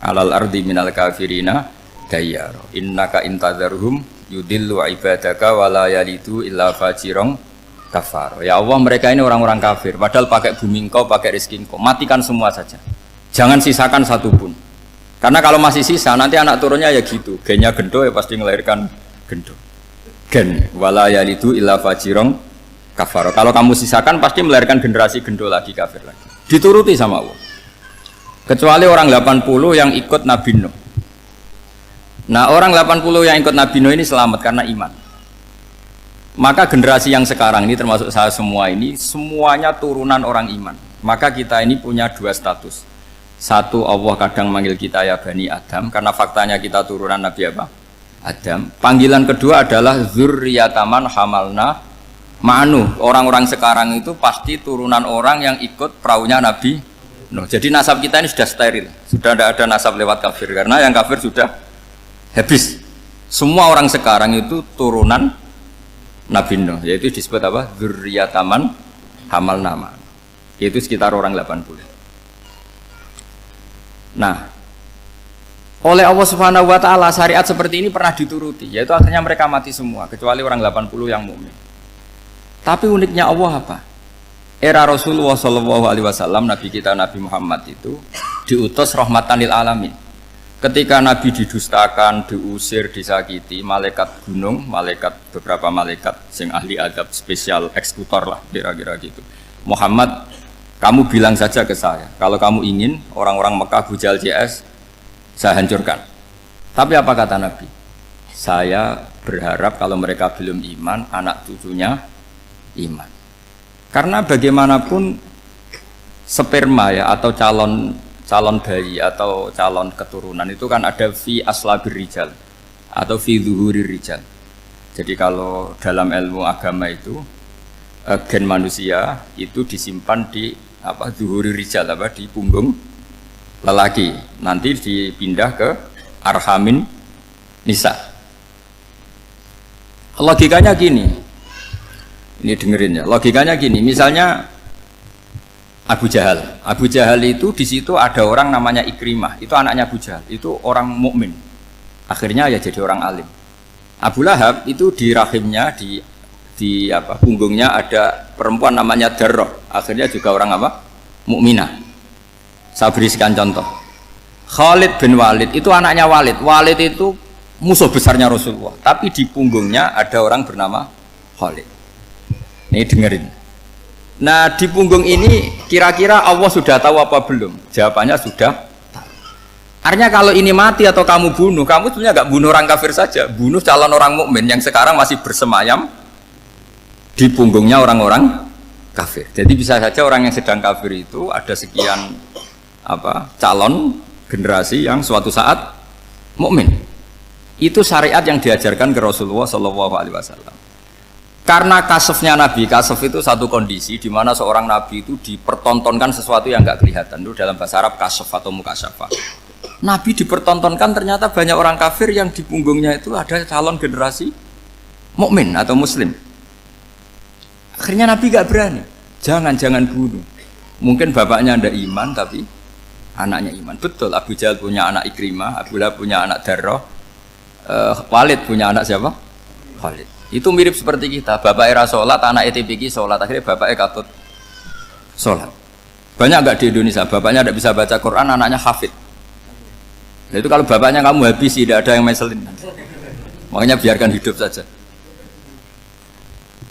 alal ardi minal kafirina dayyar. Innaka intadzarhum yudillu ibadaka wala yalidu illa fajirong kafar. Ya Allah, mereka ini orang-orang kafir, padahal pakai bumi engkau, pakai rezeki engkau, matikan semua saja, jangan sisakan satupun. Karena kalau masih sisa, nanti anak turunnya ya gitu, gennya gendo ya pasti melahirkan gendo. Gen wala yalidu illa fajirong kafar. Kalau kamu sisakan pasti melahirkan generasi gendo lagi, kafir lagi. Dituruti sama Allah. Kecuali orang 80 yang ikut Nabi Nuh. Nah, orang 80 yang ikut Nabi Nuh ini selamat karena iman. Maka generasi yang sekarang ini termasuk saya semua ini semuanya turunan orang iman. Maka kita ini punya dua status. Satu, Allah kadang manggil kita ya Bani Adam karena faktanya kita turunan Nabi apa? Adam. Panggilan kedua adalah zurriyataman hamalna ma'anu. Orang-orang sekarang itu pasti turunan orang yang ikut perahunya Nabi Nuh. Jadi nasab kita ini sudah steril. Sudah tidak ada nasab lewat kafir karena yang kafir sudah habis. Semua orang sekarang itu turunan Nabi Nuh, yaitu disebut apa? Zurriyataman hamalna ma'anu. Yaitu sekitar orang 80. Nah, oleh Allah Subhanahu wa taala syariat seperti ini pernah dituruti, yaitu akhirnya mereka mati semua kecuali orang 80 yang mukmin. Tapi uniknya Allah apa? Era Rasulullah Shallallahu Alaihi Wasallam, Nabi kita Nabi Muhammad itu diutus rahmatan lil alamin. Ketika Nabi didustakan, diusir, disakiti, malaikat gunung, beberapa malaikat sing ahli adab spesial eksekutor lah kira-kira gitu. Muhammad, kamu bilang saja ke saya, kalau kamu ingin orang-orang Mekah Bujal CS, saya hancurkan. Tapi apa kata Nabi? Saya berharap kalau mereka belum iman, anak cucunya iman. Karena bagaimanapun sperma ya atau calon bayi atau calon keturunan itu kan ada fi aslabir rijal atau fi zuhurir rijal. Jadi kalau dalam ilmu agama itu gen manusia itu disimpan di apa zuhuri rijal apa di punggung lelaki, nanti dipindah ke arhamin nisa. Logikanya gini, ini dengerin ya, logikanya gini, misalnya Abu Jahal itu di situ ada orang namanya Ikrimah, itu anaknya Abu Jahal, itu orang mukmin, akhirnya ya jadi orang alim. Abu Lahab itu di rahimnya, di apa punggungnya ada perempuan namanya Darroh, akhirnya juga orang apa? Mukminah. Saya berikan contoh. Khalid bin Walid itu anaknya Walid. Walid itu musuh besarnya Rasulullah, tapi di punggungnya ada orang bernama Khalid. Ini dengerin. Nah, di punggung ini kira-kira Allah sudah tahu apa belum? Jawabannya sudah. Artinya kalau ini mati atau kamu bunuh, kamu sebenarnya nggak bunuh orang kafir saja, bunuh calon orang mukmin yang sekarang masih bersemayam di punggungnya orang-orang kafir. Jadi bisa saja orang yang sedang kafir itu ada sekian calon generasi yang suatu saat mukmin. Itu syariat yang diajarkan ke Rasulullah Shallallahu Alaihi Wasallam. Karena kasofnya Nabi, kasof itu satu kondisi di mana seorang Nabi itu dipertontonkan sesuatu yang nggak kelihatan. Itu dalam bahasa Arab kasof atau mukasyafa. Nabi dipertontonkan ternyata banyak orang kafir yang di punggungnya itu ada calon generasi mukmin atau muslim. Akhirnya Nabi nggak berani. Jangan bunuh. Mungkin bapaknya ada iman tapi anaknya iman. Betul, Abu Jahal punya anak Ikrimah, Abu Lahab punya anak Darroh, Walid punya anak siapa? Walid. Itu mirip seperti kita, bapak era sholat, anak ETPK sholat, akhirnya bapaknya katut sholat. Banyak nggak di Indonesia, bapaknya tidak bisa baca Quran, anaknya hafid. Nah, itu kalau bapaknya kamu habis, tidak ada yang meselin. Makanya biarkan hidup saja.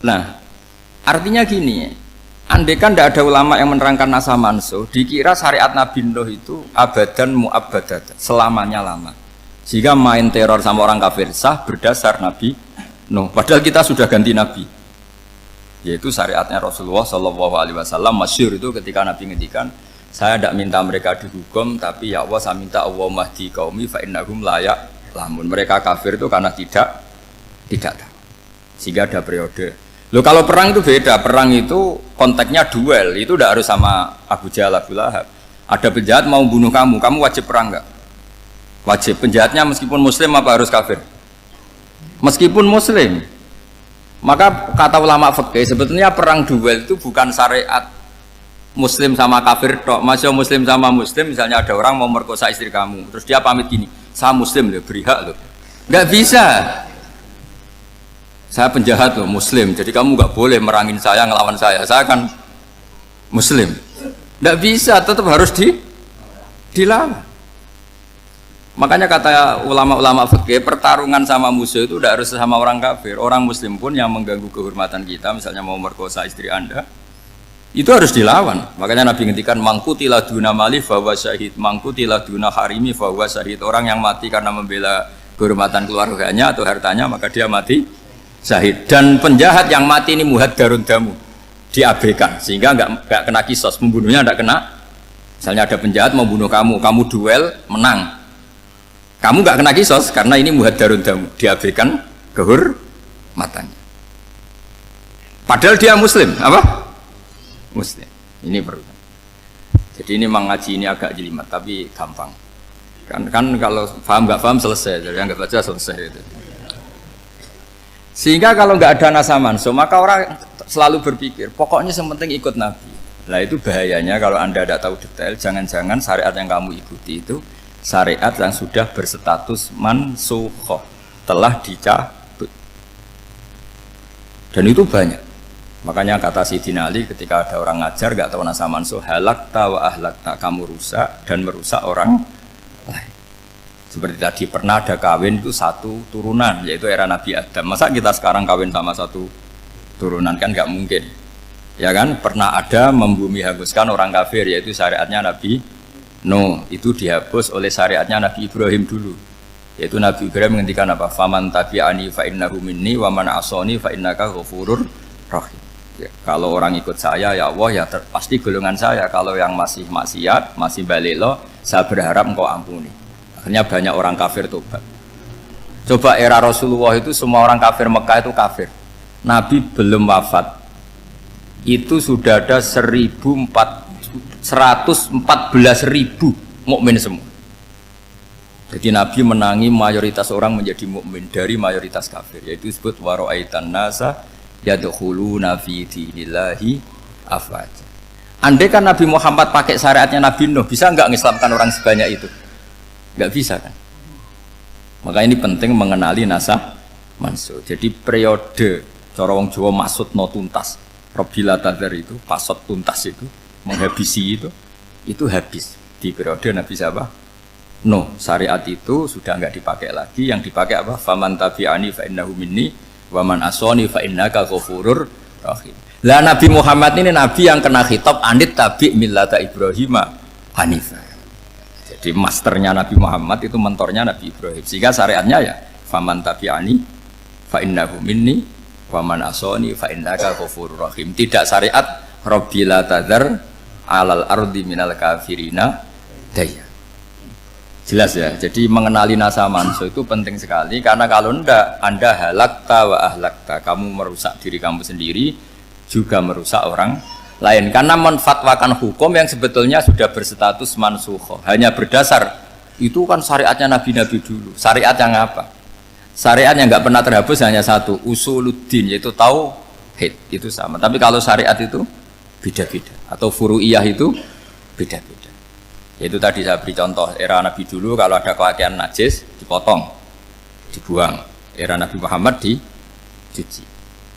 Nah, artinya gini, andaikan tidak ada ulama yang menerangkan nasa mansuh, dikira syariat Nabi Nuh itu abadan mu'abbadat, selamanya lama. Sehingga main teror sama orang kafir sah berdasar Nabi Nuh. Padahal kita sudah ganti Nabi. Yaitu syariatnya Rasulullah Shallallahu Alaihi Wasallam. Masyhur itu ketika Nabi ngendikan, saya tidak minta mereka dihukum, tapi ya Allah saya minta Allah mahdi qaumi fa innahum layak lamun. Mereka kafir itu karena tidak tahu. Sehingga ada periode. Loh kalau perang itu beda, perang itu konteksnya duel, itu tidak harus sama Abu Jahal, Abu Lahab. Ada penjahat mau bunuh kamu wajib perang enggak? Wajib. Penjahatnya meskipun muslim apa harus kafir? Meskipun muslim. Maka kata ulama fikih sebetulnya perang duel itu bukan syariat muslim sama kafir tok. Masih muslim sama muslim, misalnya ada orang mau merkosa istri kamu, terus dia pamit gini, saya muslim loh, beri hak loh. Enggak bisa. Saya penjahat loh, muslim, jadi kamu nggak boleh merangin saya, ngelawan saya kan muslim. Nggak bisa, tetap harus dilawan. Makanya kata ulama-ulama fikih, pertarungan sama musuh itu tidak harus sama orang kafir. Orang muslim pun yang mengganggu kehormatan kita, misalnya mau merkosa istri Anda, itu harus dilawan. Makanya Nabi ngendikan, mangkutila duna mali fahuwa syahid, mangkutila duna harimi fahuwa syahid. Orang yang mati karena membela kehormatan keluarganya atau hartanya, maka dia mati syahid. Dan penjahat yang mati ini muhaddarun damu, diabaikan sehingga nggak kena kisos, membunuhnya nggak kena. Misalnya ada penjahat mau bunuh kamu duel menang, kamu nggak kena kisos karena ini muhaddarun damu, diabaikan kehormatannya. Padahal dia muslim, apa? Muslim. Ini perlu. Jadi ini mengaji ini agak jelimet tapi gampang. Kan kalau paham nggak paham selesai, jadi nggak baca selesai itu. Sehingga kalau nggak ada nasa mansuh, maka orang selalu berpikir, pokoknya yang penting ikut Nabi. Nah itu bahayanya kalau Anda tidak tahu detail, jangan-jangan syariat yang kamu ikuti itu syariat yang sudah berstatus mansukhoh, telah dicabut. Dan itu banyak. Makanya kata Sayyidina Ali ketika ada orang ngajar nggak tahu nasa mansuh, halakta wa ahlakta, kamu rusak dan merusak orang lain. Seperti tadi pernah ada kawin itu satu turunan, yaitu era Nabi Adam. Masa kita sekarang kawin sama satu turunan, kan nggak mungkin. Ya kan, pernah ada membumi hanguskan orang kafir, yaitu syariatnya Nabi Nuh. Itu dihapus oleh syariatnya Nabi Ibrahim dulu. Yaitu Nabi Ibrahim menghentikan apa? Faman tabi'ani fa innahu minni wa man asoni fa innaka ghafurur rahim. Ya, kalau orang ikut saya ya Allah ya pasti golongan saya. Kalau yang masih maksiat, masih balelo, saya berharap engkau ampuni. Akhirnya banyak orang kafir tobat. Coba era Rasulullah itu semua orang kafir Mekah itu kafir. Nabi belum wafat. Itu sudah ada 1400 114.000 mukmin semua. Jadi Nabi menangi mayoritas orang menjadi mukmin dari mayoritas kafir, yaitu disebut wara'aitan nasa yadkhuluna fi dinillahi afwaja. Andai kan Nabi Muhammad pakai syariatnya Nabi Nuh, bisa nggak mengislamkan orang sebanyak itu? Nggak bisa kan? Maka ini penting mengenali nasah mansukh. Jadi periode cara wong Jawa maksud no tuntas, Robila Tadar itu pasot tuntas itu menghabisi itu habis di periode Nabi siapa? No, syariat itu sudah enggak dipakai lagi. Yang dipakai apa? Faman tabi'ani fa innahu minni wa man asani fa innaka ghafurur rahim. Lah Nabi Muhammad ini nabi yang kena khitab anit tabi' millata Ibrahim hanifah. Jadi masternya Nabi Muhammad itu mentornya Nabi Ibrahim. Sehingga syariatnya ya faman tabi'ani fa innahu minni wa man asani fa innaka ghafurur rahim. Tidak syariat Rabbila tadzar alal ardi minal kafirina daya. Jelas ya, jadi mengenali nasa mansukh itu penting sekali, karena kalau tidak Anda halakta wa ahlakta, kamu merusak diri kamu sendiri juga merusak orang lain, karena menfatwakan hukum yang sebetulnya sudah berstatus mansukh hanya berdasar itu kan syariatnya nabi-nabi dulu. Syariat yang apa? Syariat yang nggak pernah terhapus hanya satu, usuluddin, yaitu tauhid, itu sama. Tapi kalau syariat itu beda-beda, atau furu'iyah itu beda-beda. Itu tadi saya beri contoh, era Nabi dulu kalau ada pakaian najis dipotong, dibuang. Era Nabi Muhammad dicuci.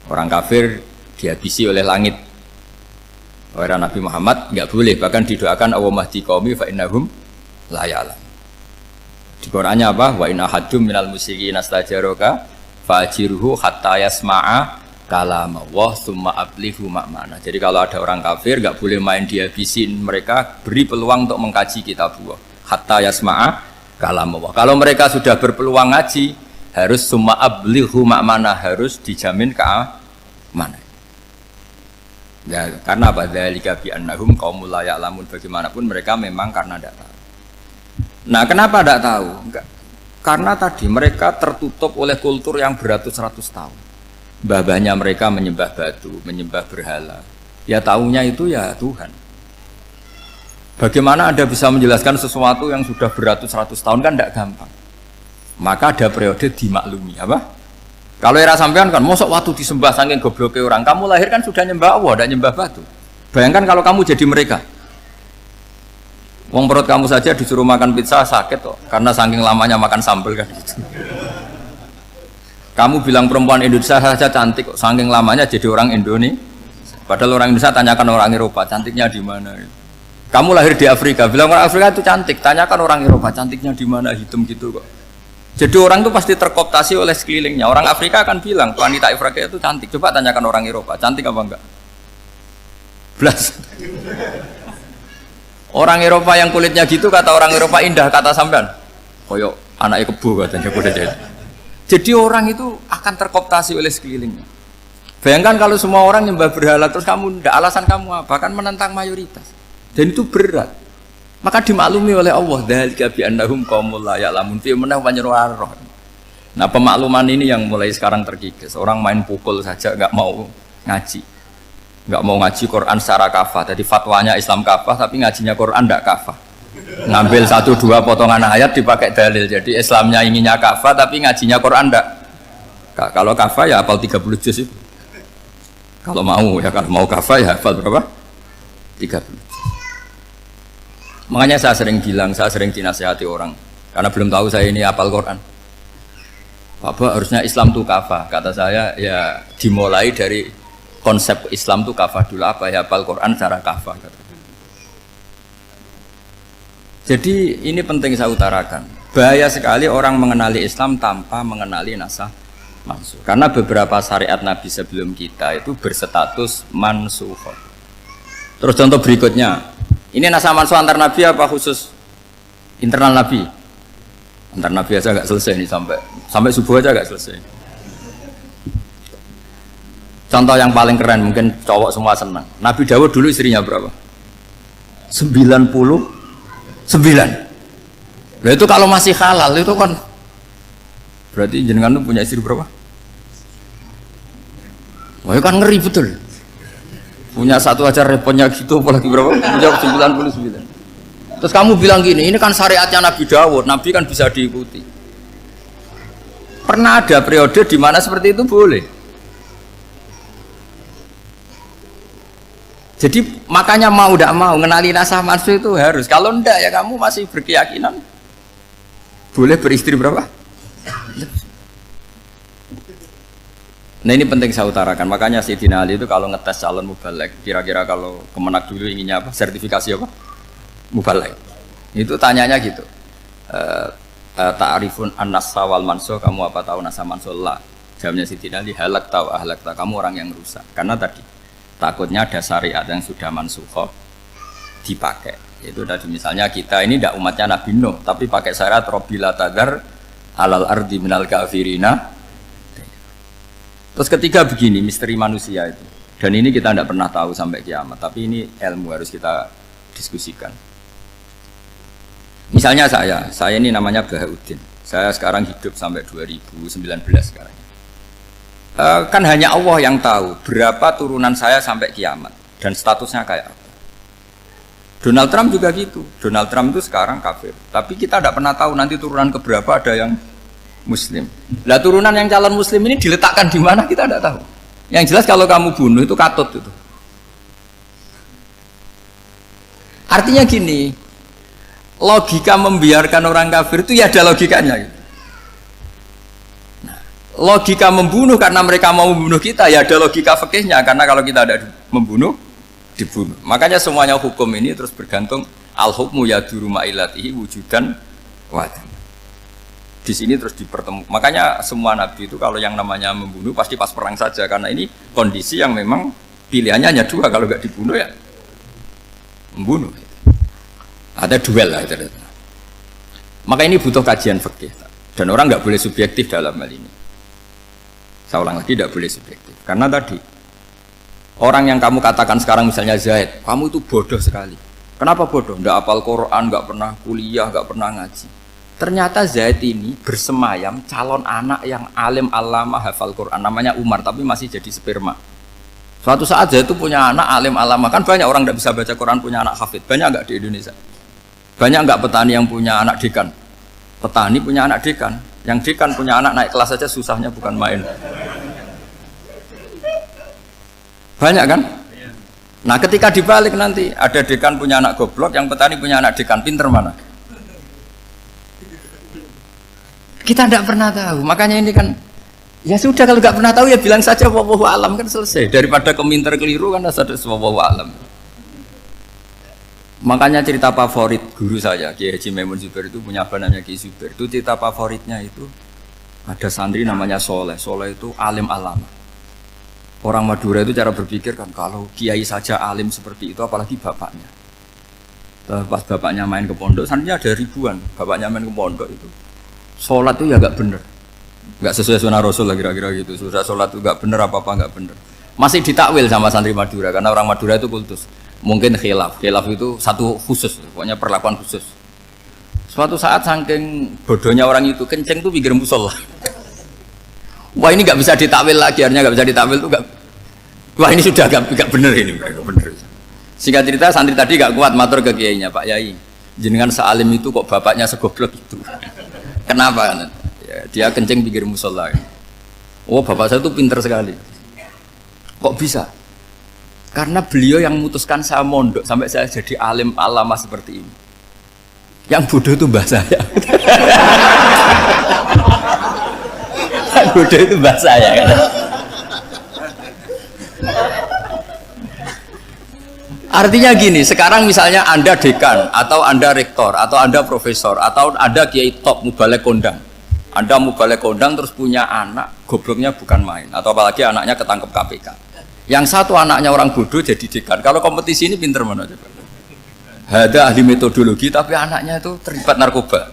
Orang kafir dihabisi oleh langit. Era Nabi Muhammad nggak boleh, bahkan didoakan Allahumma hdi qaumi fa innahum la ya'lam. Di Qur'annya apa? Wa in ahadum minal musyrikin astajaraka fa'jirhu hatta yasma'a kalamullah tsumma ablihu ma'mana. Jadi kalau ada orang kafir nggak boleh main dihabisin mereka, beri peluang untuk mengkaji kitabullah hatta yasma'a kalamullah. Kalau mereka sudah berpeluang ngaji, harus tsumma ablihu ma'mana, harus dijamin keamanan. Ya, karena apa? Dzalika bi annahum qaumul la ya'lamun. Bagaimanapun mereka memang karena tidak tahu. Nah, kenapa tidak tahu? Enggak. Karena tadi mereka tertutup oleh kultur yang beratus-ratus tahun. Mbah-mbahnya mereka menyembah batu, menyembah berhala. Ya taunya itu ya Tuhan. Bagaimana Anda bisa menjelaskan sesuatu yang sudah beratus-ratus tahun, kan tidak gampang. Maka ada periode dimaklumi, apa? Kalau era sampean kan, mosok waktu disembah saking gobloknya orang, kamu lahir kan sudah nyembah Allah, tidak nyembah batu. Bayangkan kalau kamu jadi mereka. Wong perut kamu saja disuruh makan pizza sakit kok, karena saking lamanya makan sambal kan gitu. Kamu bilang perempuan Indonesia saja cantik kok, saking lamanya jadi orang Indonesia. Padahal orang Indonesia tanyakan orang Eropa, cantiknya di mana? Kamu lahir di Afrika, bilang orang Afrika itu cantik, tanyakan orang Eropa, cantiknya di mana? Hitam gitu kok. Jadi orang itu pasti terkooptasi oleh sekelilingnya. Orang Afrika akan bilang wanita Afrika itu cantik. Coba tanyakan orang Eropa, cantik apa enggak? Blas. Orang Eropa yang kulitnya gitu kata orang Eropa indah, kata sampean. Koyok anaknya kebo katanya kuda jadi. Jadi orang itu akan terkooptasi oleh sekelilingnya. Bayangkan kalau semua orang nyembah berhala, terus kamu tidak, alasan kamu apa? Kan menentang mayoritas. Dan itu berat. Maka dimaklumi oleh Allah. Dzalika bi annahum qaumul la ya'lamun. Fi manah panyeruar. Nah, pemakluman ini yang mulai sekarang terkikis. Orang main pukul saja nggak mau ngaji. Nggak mau ngaji Quran secara kafah. Jadi fatwanya Islam kafah, tapi ngajinya Quran tidak kafah. Ngambil 1-2 potongan ayat dipakai dalil. Jadi Islamnya inginnya kafah tapi ngajinya Quran enggak. Kalau kafah ya hafal 30 juz itu. Kalau mau ya, kalau mau kafah ya hafal berapa? 30. Makanya saya sering bilang, saya sering dinasihati orang karena belum tahu saya ini hafal Quran. Bapak harusnya Islam tuh kafah. Kata saya ya dimulai dari konsep Islam tuh kafah dulu, apa ya hafal Quran secara kafah. Jadi ini penting saya utarakan. Bahaya sekali orang mengenali Islam tanpa mengenali nasah mansukh. Karena beberapa syariat Nabi sebelum kita itu berstatus mansukh. Terus contoh berikutnya, ini nasah mansukh antar Nabi apa khusus internal Nabi? Antar Nabi aja nggak selesai nih, sampai subuh aja nggak selesai. Contoh yang paling keren, mungkin cowok semua senang. Nabi Dawud dulu istrinya berapa? 99. Nah itu kalau masih halal itu kan berarti jenengan tuh punya istri berapa? Wah kan ngeri betul. Punya satu aja repotnya gitu, apalagi berapa? Menjawab 99. Terus kamu bilang gini, ini kan syariatnya Nabi Dawud, Nabi kan bisa diikuti. Pernah ada periode di mana seperti itu boleh. Jadi makanya mau tidak mau mengenali nasah mansuh itu harus. Kalau ndak ya kamu masih berkeyakinan boleh beristri berapa? Nah ini penting saya utarakan. Makanya Sayyidina Ali itu kalau ngetes calon mubalek, kira-kira kalau Kemenak dulu inginnya apa? Sertifikasi apa? Mubalek. Itu tanyanya gitu. Ta'rifun an-nassa wal mansuh, kamu apa tahu nasa mansuh? La. Jawabnya Sayyidina Ali, halak tahu ahlak tahu, kamu orang yang rusak. Karena tadi takutnya ada syariat yang sudah mansukhoh dipakai. Itu tadi misalnya kita ini tidak umatnya Nabi Nuh, tapi pakai syariat Robbila tadar alal ardi minal kafirina. Terus ketiga begini, misteri manusia itu. Dan ini kita tidak pernah tahu sampai kiamat, tapi ini ilmu harus kita diskusikan. Misalnya saya ini namanya Bahauddin. Saya sekarang hidup sampai 2019 sekarang. Kan hanya Allah yang tahu berapa turunan saya sampai kiamat dan statusnya kayak apa. Donald Trump juga gitu. Donald Trump itu sekarang kafir, tapi kita tidak pernah tahu nanti turunan keberapa ada yang Muslim. Lah turunan yang calon Muslim ini diletakkan di mana kita tidak tahu. Yang jelas kalau kamu bunuh itu katut itu. Artinya gini, logika membiarkan orang kafir itu ya ada logikanya. Gitu. Nah, logika membunuh karena mereka mau membunuh kita ya ada logika fikihnya karena kalau kita ada membunuh dibunuh. Makanya semuanya hukum ini terus bergantung al-hukmu yaduru ma'ilatihi wujudan wadan. Di sini terus dipertemukan. Makanya semua nabi itu kalau yang namanya membunuh pasti pas perang saja karena ini kondisi yang memang pilihannya hanya dua, kalau nggak dibunuh ya membunuh. Ada duel lah itu. Maka ini butuh kajian fikih dan orang nggak boleh subjektif dalam hal ini. Saya ulang lagi, tidak boleh subjektif karena tadi orang yang kamu katakan sekarang misalnya Zaid, kamu itu bodoh sekali. Kenapa bodoh? Nggak hafal Quran, nggak pernah kuliah, nggak pernah ngaji. Ternyata Zaid ini bersemayam calon anak yang alim alama hafal Quran, namanya Umar, tapi masih jadi sperma. Suatu saat Zaid itu punya anak alim alama, kan banyak orang tidak bisa baca Quran punya anak hafid, banyak nggak di Indonesia? Banyak nggak petani yang punya anak dekan? Petani punya anak dekan, yang dekan punya anak naik kelas saja susahnya bukan main. Banyak kan? Nah ketika dibalik nanti ada dekan punya anak goblok, yang petani punya anak dekan, pinter mana? Kita tidak pernah tahu, makanya ini kan ya sudah kalau nggak pernah tahu ya bilang saja wallahu alam kan selesai, daripada keminter keliru kan ada wallahu alam. Makanya cerita favorit guru saya Kiai Haji Maimun Zubair itu punya apa namanya Kiai Zubair, itu cerita favoritnya itu ada santri namanya Soleh. Soleh itu alim alama. Orang Madura itu cara berpikir kan kalau kiai saja alim seperti itu apalagi bapaknya. Pas bapaknya main ke pondok, santrinya ada ribuan, bapaknya main ke pondok itu sholat itu ya gak bener, gak sesuai sunnah Rasul lah kira-kira gitu. Sudah sholat itu gak bener, apa-apa gak bener. Masih ditakwil sama santri Madura karena orang Madura itu kultus. Mungkin khilaf itu satu khusus, pokoknya perlakuan khusus. Suatu saat saking bodohnya orang itu kenceng tuh pikir musola. Wah ini gak bisa ditakwil lagi, akhirnya gak bisa ditakwil tuh gak. Wah ini sudah gak bener ini, gak bener. Singkat cerita santri tadi gak kuat matur ke kiainya, Pak Yai, jenengan sealim itu kok bapaknya segoblok itu. Kenapa? Ya, dia kencing pikir musola. Oh bapak saya itu pinter sekali. Kok bisa? Karena beliau yang memutuskan saya mondok sampai saya jadi alim alama seperti ini. Yang bodoh itu mbah saya. Yang bodoh itu mbah saya kan? Artinya gini, sekarang misalnya Anda dekan, atau Anda rektor, atau Anda profesor, atau Anda kiai top, mubalek kondang. Anda mubalek kondang terus punya anak, gobloknya bukan main. Atau apalagi anaknya ketangkep KPK. Yang satu anaknya orang bodoh jadi dekan. Kalau kompetisi ini pinter mana coba? Ada ahli metodologi, tapi anaknya itu terlibat narkoba.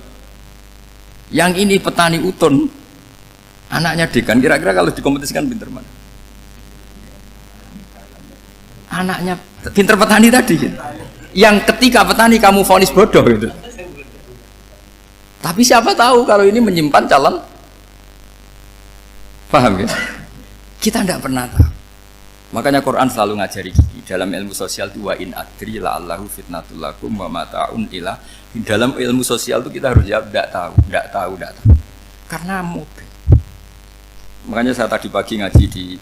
Yang ini petani utun, anaknya dekan. Kira-kira kalau dikompetisikan pinter mana? Anaknya pinter petani tadi gitu. Yang ketika petani kamu vonis bodoh gitu. Tapi siapa tahu kalau ini menyimpan calon, paham ya? Kita tidak pernah tahu. Makanya Quran selalu ngajari dalam ilmu sosial itu wa in adri la'allahu fitnatul lakum wa mata'un ila. Di dalam ilmu sosial itu kita harus jawab tidak tahu. Karena mubah. Makanya saya tadi pagi ngaji di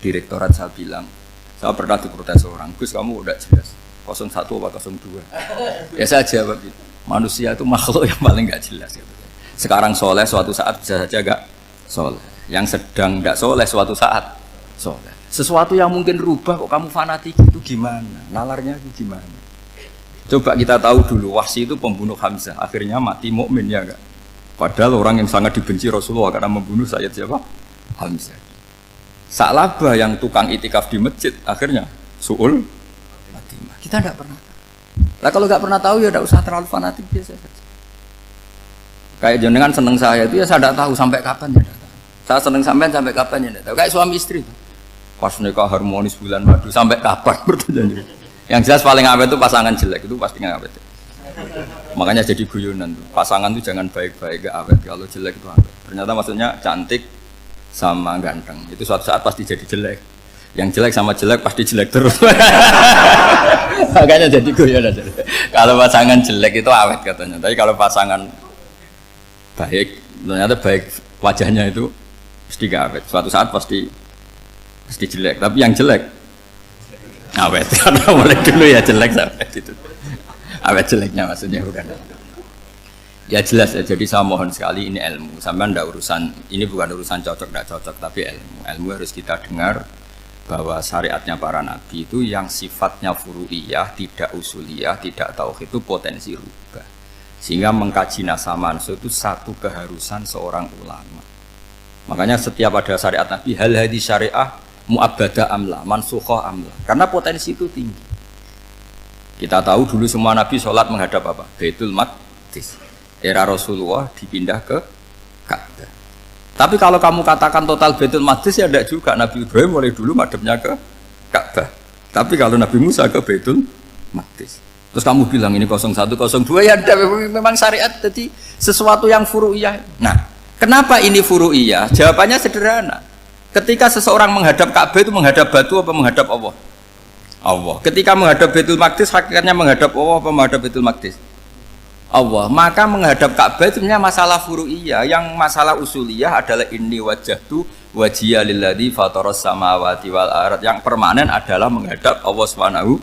direktorat, saya bilang, saya pernah diprotes orang, Gus kamu udah jelas 01 apa 02. Ya saya jawab gitu. Manusia itu makhluk yang paling nggak jelas gitu. Sekarang soleh, suatu saat bisa saja nggak soleh. Yang sedang nggak soleh, suatu saat soleh. Sesuatu yang mungkin rubah kok kamu fanatik itu gimana? Nalarnya itu gimana? Coba kita tahu dulu, Wahsy itu pembunuh Hamzah, akhirnya mati mukmin ya enggak? Padahal orang yang sangat dibenci Rasulullah karena membunuh Sayyid siapa? Hamzah. Sa'labah yang tukang itikaf di masjid, akhirnya su'ul Fatimah. Kita tidak pernah tahu. Nah kalau nggak pernah tahu ya tidak usah terlalu fanatik, biasa saja. Kayak jenengan seneng saya itu ya saya tidak tahu sampai kapan ya tidak tahu. Saya seneng sampai kapan ya tidak tahu. Kayak suami istri itu. Pas nikah harmonis bulan madu sampai kapan bertanya. Yang jelas paling awet itu pasangan jelek itu pasti nggak awet. Makanya jadi guyonan tuh. Pasangan tuh jangan baik-baik gak awet, kalau jelek itu awet. Ternyata maksudnya cantik sama ganteng itu suatu saat pasti jadi jelek. Yang jelek sama jelek pasti jelek terus. Makanya jadi guyonan. Kalau pasangan jelek itu awet katanya. Tapi kalau pasangan baik, ternyata baik wajahnya itu pasti gak awet. Suatu saat pasti jelek. Tapi yang jelek awet. Karena mulai dulu ya jelek sampai itu. Awet jeleknya maksudnya bukan. Ya jelas ya. Jadi saya mohon sekali ini ilmu. Sampai ndak urusan ini bukan urusan cocok ndak cocok, tapi ilmu. Ilmu harus kita dengar bahwa syariatnya para nabi itu yang sifatnya furu'iyah, tidak usuliyah, tidak tauhid itu potensi rubah. Sehingga mengkaji nasab manusia itu satu keharusan seorang ulama. Makanya setiap ada syariat nabi hal hadis syariah mu'abbadah amla, mansukhoh amla. Karena potensi itu tinggi. Kita tahu dulu semua nabi sholat menghadap apa? Baitul Maqdis. Era Rasulullah dipindah ke Ka'bah. Tapi kalau kamu katakan total Baitul Maqdis ya tidak juga. Nabi Ibrahim mulai dulu madhabnya ke Ka'bah. Tapi kalau Nabi Musa ke Baitul Maqdis. Terus kamu bilang ini 01, 02 ya memang syariat jadi sesuatu yang furu'iyah. Nah, kenapa ini furu'iyah? Jawabannya sederhana. Ketika seseorang menghadap Ka'bah itu menghadap batu apa menghadap Allah? Allah. Ketika menghadap Baitul Maqdis hakikatnya menghadap Allah apa menghadap Baitul Maqdis? Allah. Maka menghadap Ka'bah itu sebenarnya masalah furu'iyah. Yang masalah usuliyah adalah inni wajjahtu wajhiya lilladzi fataras samawati wal ardh. Yang permanen adalah menghadap Allah Subhanahu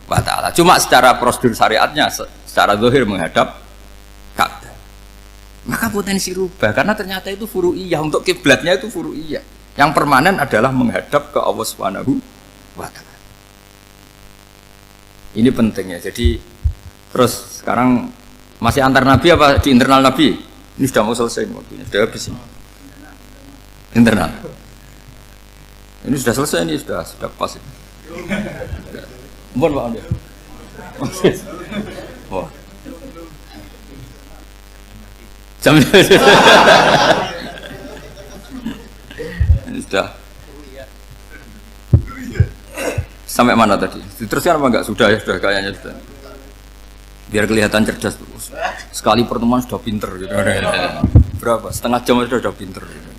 wa taala. Cuma secara prosedur syariatnya secara zahir menghadap Ka'bah. Maka potensi rubah karena ternyata itu furu'iyah, untuk kiblatnya itu furu'iyah. Yang permanen adalah menghadap ke Allah Subhanahu wa taala. Ini pentingnya. Jadi terus sekarang masih antar nabi apa di internal nabi? Ini sudah mau selesai waktunya, sudah habis ini. Internal. Ini sudah selesai, ini sudah pas ini. Mohon Pak Andi. Wah. Jam ini sudah. Sampai mana tadi? Diteruskan apa enggak? Sudah ya, sudah kayaknya sudah. Biar kelihatan cerdas terus. Sekali pertemuan sudah pinter gitu. Berapa? Setengah jam sudah pinter gitu.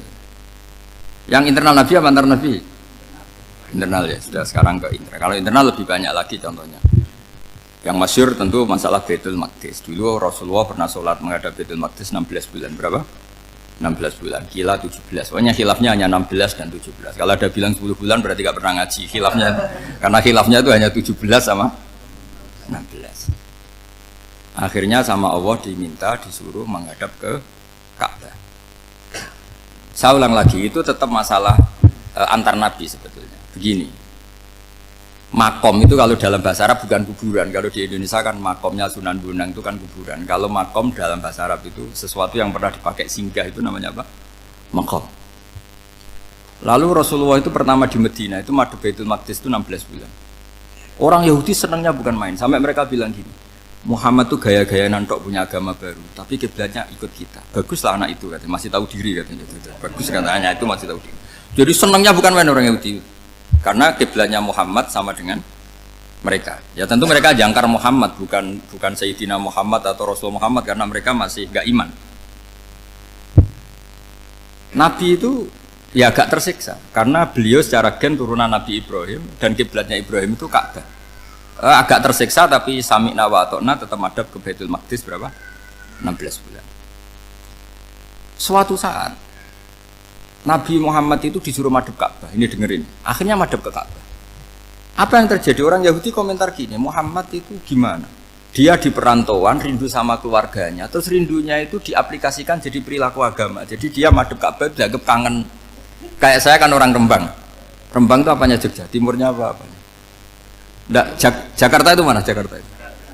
Yang internal nabi apa antar nabi? Internal ya, sudah sekarang ke internal. Kalau internal lebih banyak lagi contohnya. Yang masyhur tentu masalah Baitul Maqdis. Dulu Rasulullah pernah sholat menghadap Baitul Maqdis 16 bulan. Berapa? 16 bulan, kila 17. Pokoknya khilafnya hanya 16 dan 17. Kalau ada bilang 10 bulan berarti gak pernah ngaji. Khilafnya, karena khilafnya itu hanya 17 sama 16. Akhirnya sama Allah diminta, disuruh menghadap ke Ka'bah. Saya ulang lagi, itu tetap masalah antar nabi sebetulnya. Begini, makom itu kalau dalam bahasa Arab bukan kuburan. Kalau di Indonesia kan makomnya Sunan Bonang itu kan kuburan. Kalau makom dalam bahasa Arab itu sesuatu yang pernah dipakai singgah, itu namanya apa? Makom. Lalu Rasulullah itu pertama di Medina itu madhab Baitul Maqdis itu 16 bulan. Orang Yahudi senangnya bukan main. Sampai mereka bilang gini, Muhammad tuh gaya-gaya nantok punya agama baru, tapi kiblatnya ikut kita. Baguslah anak itu katanya, masih tahu diri katanya. Bagus katanya itu masih tahu diri. Jadi senangnya bukan main orang Yahudi. Karena kiblatnya Muhammad sama dengan mereka. Ya tentu mereka jangkar Muhammad, bukan Sayyidina Muhammad atau Rasul Muhammad, karena mereka masih gak iman. Nabi itu ya agak tersiksa karena beliau secara gen turunan Nabi Ibrahim dan kiblatnya Ibrahim itu Ka'bah. Agak tersiksa tapi sami'na wa ata'na tetap madhab ke Baitul Maqdis berapa? 16 bulan. Suatu saat Nabi Muhammad itu disuruh madhab Ka'bah. Ini dengerin. Akhirnya madhab ke Ka'bah. Apa yang terjadi? Orang Yahudi komentar gini, Muhammad itu gimana? Dia di perantauan rindu sama keluarganya, terus rindunya itu diaplikasikan jadi perilaku agama. Jadi dia madhab Ka'bah dianggap kangen. Kayak saya kan orang Rembang. Rembang itu apanya Jogja? Timurnya apa? Nggak, Jakarta itu mana Jakarta itu?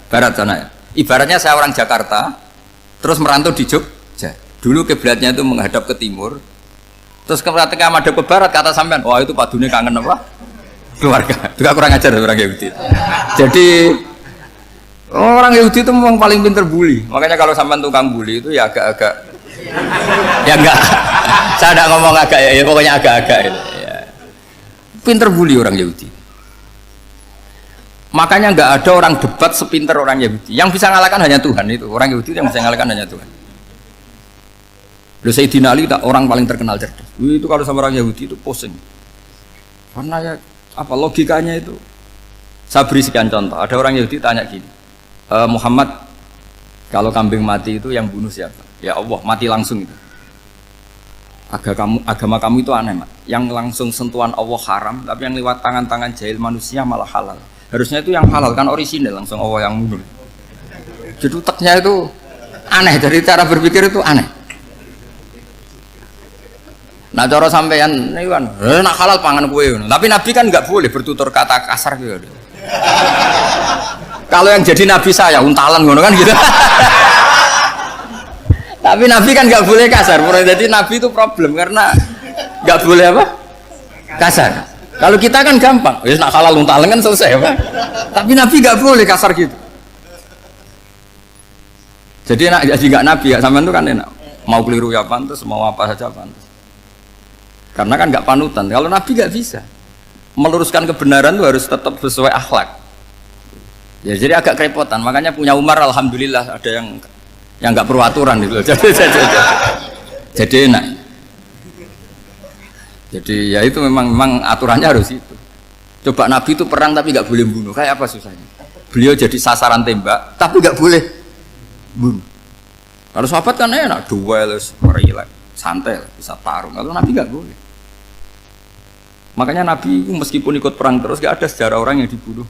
Barat sana ya. Ibaratnya saya orang Jakarta, terus merantau di Jogja. Dulu kiblatnya itu menghadap ke timur, terus ketika madhab ke barat kata sampean, wah itu padune kangen apa? Keluarga. Juga kurang ajar orang Yahudi. Jadi orang Yahudi itu memang paling pinter bully. Makanya kalau sampean tukang bully itu ya agak-agak ya enggak. Saya tidak ngomong agak ya, pokoknya agak-agak ya. Pinter bully orang Yahudi. Makanya nggak ada orang debat sepinter orang Yahudi. Yang bisa ngalahkan hanya Tuhan itu. Orang Yahudi yang bisa ngalahkan hanya Tuhan. Lalu Sayyidina Ali orang paling terkenal cerdas. Itu kalau sama orang Yahudi itu pusing. Karena ya apa logikanya itu? Saya beri sekian contoh. Ada orang Yahudi tanya gini, Muhammad, kalau kambing mati itu yang bunuh siapa? Ya Allah, mati langsung itu. Agama kamu itu aneh, Mak. Yang langsung sentuhan Allah haram, tapi yang lewat tangan-tangan jahil manusia malah halal. Harusnya itu yang halal kan orisinal langsung Allah yang bunuh. Jadi utaknya itu aneh, dari cara berpikir itu aneh. Nah cara sampeyan ini kan, nak halal pangan kue. Tapi Nabi kan nggak boleh bertutur kata kasar gitu. Kalau yang jadi Nabi saya untalan ngono kan gitu. Tapi Nabi kan nggak boleh kasar. Jadi Nabi itu problem karena nggak boleh apa? Kasar. Kalau kita kan gampang, ya nak halal untalan kan selesai apa? Tapi Nabi nggak boleh kasar gitu. Jadi nggak Nabi ya sampean itu kan enak. Mau keliru ya pantas, mau apa saja pantas. Karena kan nggak panutan. Kalau Nabi nggak bisa meluruskan kebenaran itu harus tetap sesuai akhlak. Ya jadi agak kerepotan. Makanya punya Umar alhamdulillah ada yang nggak perlu aturan gitu. Jadi enak. Jadi ya itu memang aturannya harus itu. Coba Nabi itu perang tapi nggak boleh bunuh. Kayak apa susahnya? Beliau jadi sasaran tembak tapi nggak boleh bunuh. Kalau sahabat kan enak, duel, relax, santai, bisa tarung. Kalau Nabi nggak boleh. Makanya Nabi meskipun ikut perang terus nggak ada sejarah orang yang dibunuh.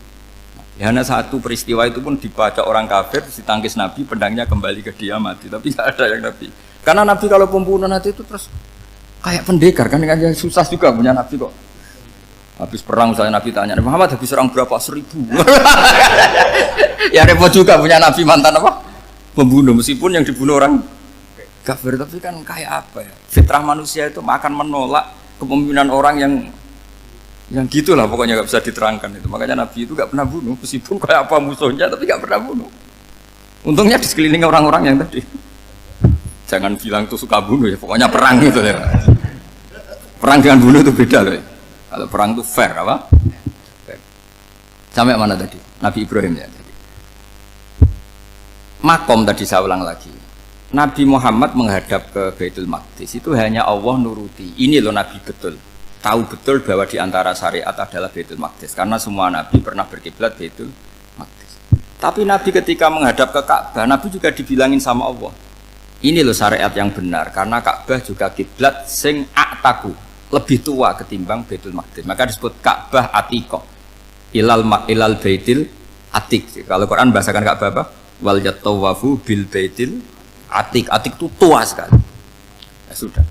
Ya, hanya satu peristiwa itu pun dibaca orang kafir, ditangkis Nabi, pedangnya kembali ke dia mati. Tapi nggak ada yang Nabi. Karena Nabi kalau pembunuh nanti itu terus kayak pendekar kan susah juga punya Nabi kok. Habis perang misalnya Nabi tanya, Muhammad habis serang berapa? 1000. Ya repot juga punya Nabi mantan apa? Pembunuh meskipun yang dibunuh orang kafir, tapi kan kayak apa ya? Fitrah manusia itu akan menolak kepemimpinan orang yang gitulah pokoknya nggak bisa diterangkan itu. Makanya Nabi itu nggak pernah bunuh meskipun kayak apa musuhnya tapi nggak pernah bunuh. Untungnya di sekeliling orang-orang yang tadi. Jangan bilang tuh suka bunuh ya, pokoknya perang gitu ya. Perang dengan bunuh itu beda loh. Ya. Kalau perang itu fair apa? Fair. Sampai mana tadi? Nabi Ibrahim ya tadi. Makom tadi saya ulang lagi. Nabi Muhammad menghadap ke Baitul Maqdis itu hanya Allah nuruti. Ini loh Nabi betul. Tahu betul bahwa di antara syariat adalah Baitul Maqdis karena semua Nabi pernah berkiblat Baitul Maqdis. Tapi Nabi ketika menghadap ke Ka'bah, Nabi juga dibilangin sama Allah. Ini loh syariat yang benar karena Ka'bah juga kiblat sing aktaku lebih tua ketimbang Baitul Maqdis. Maka disebut Ka'bah Atiqah. Ilal Baitil Atiq. Kalau Quran bahasakan Ka'bah apa? Wal yatawafu bil Baitil Atiq. Atiq itu tua sekali. Ya sudah.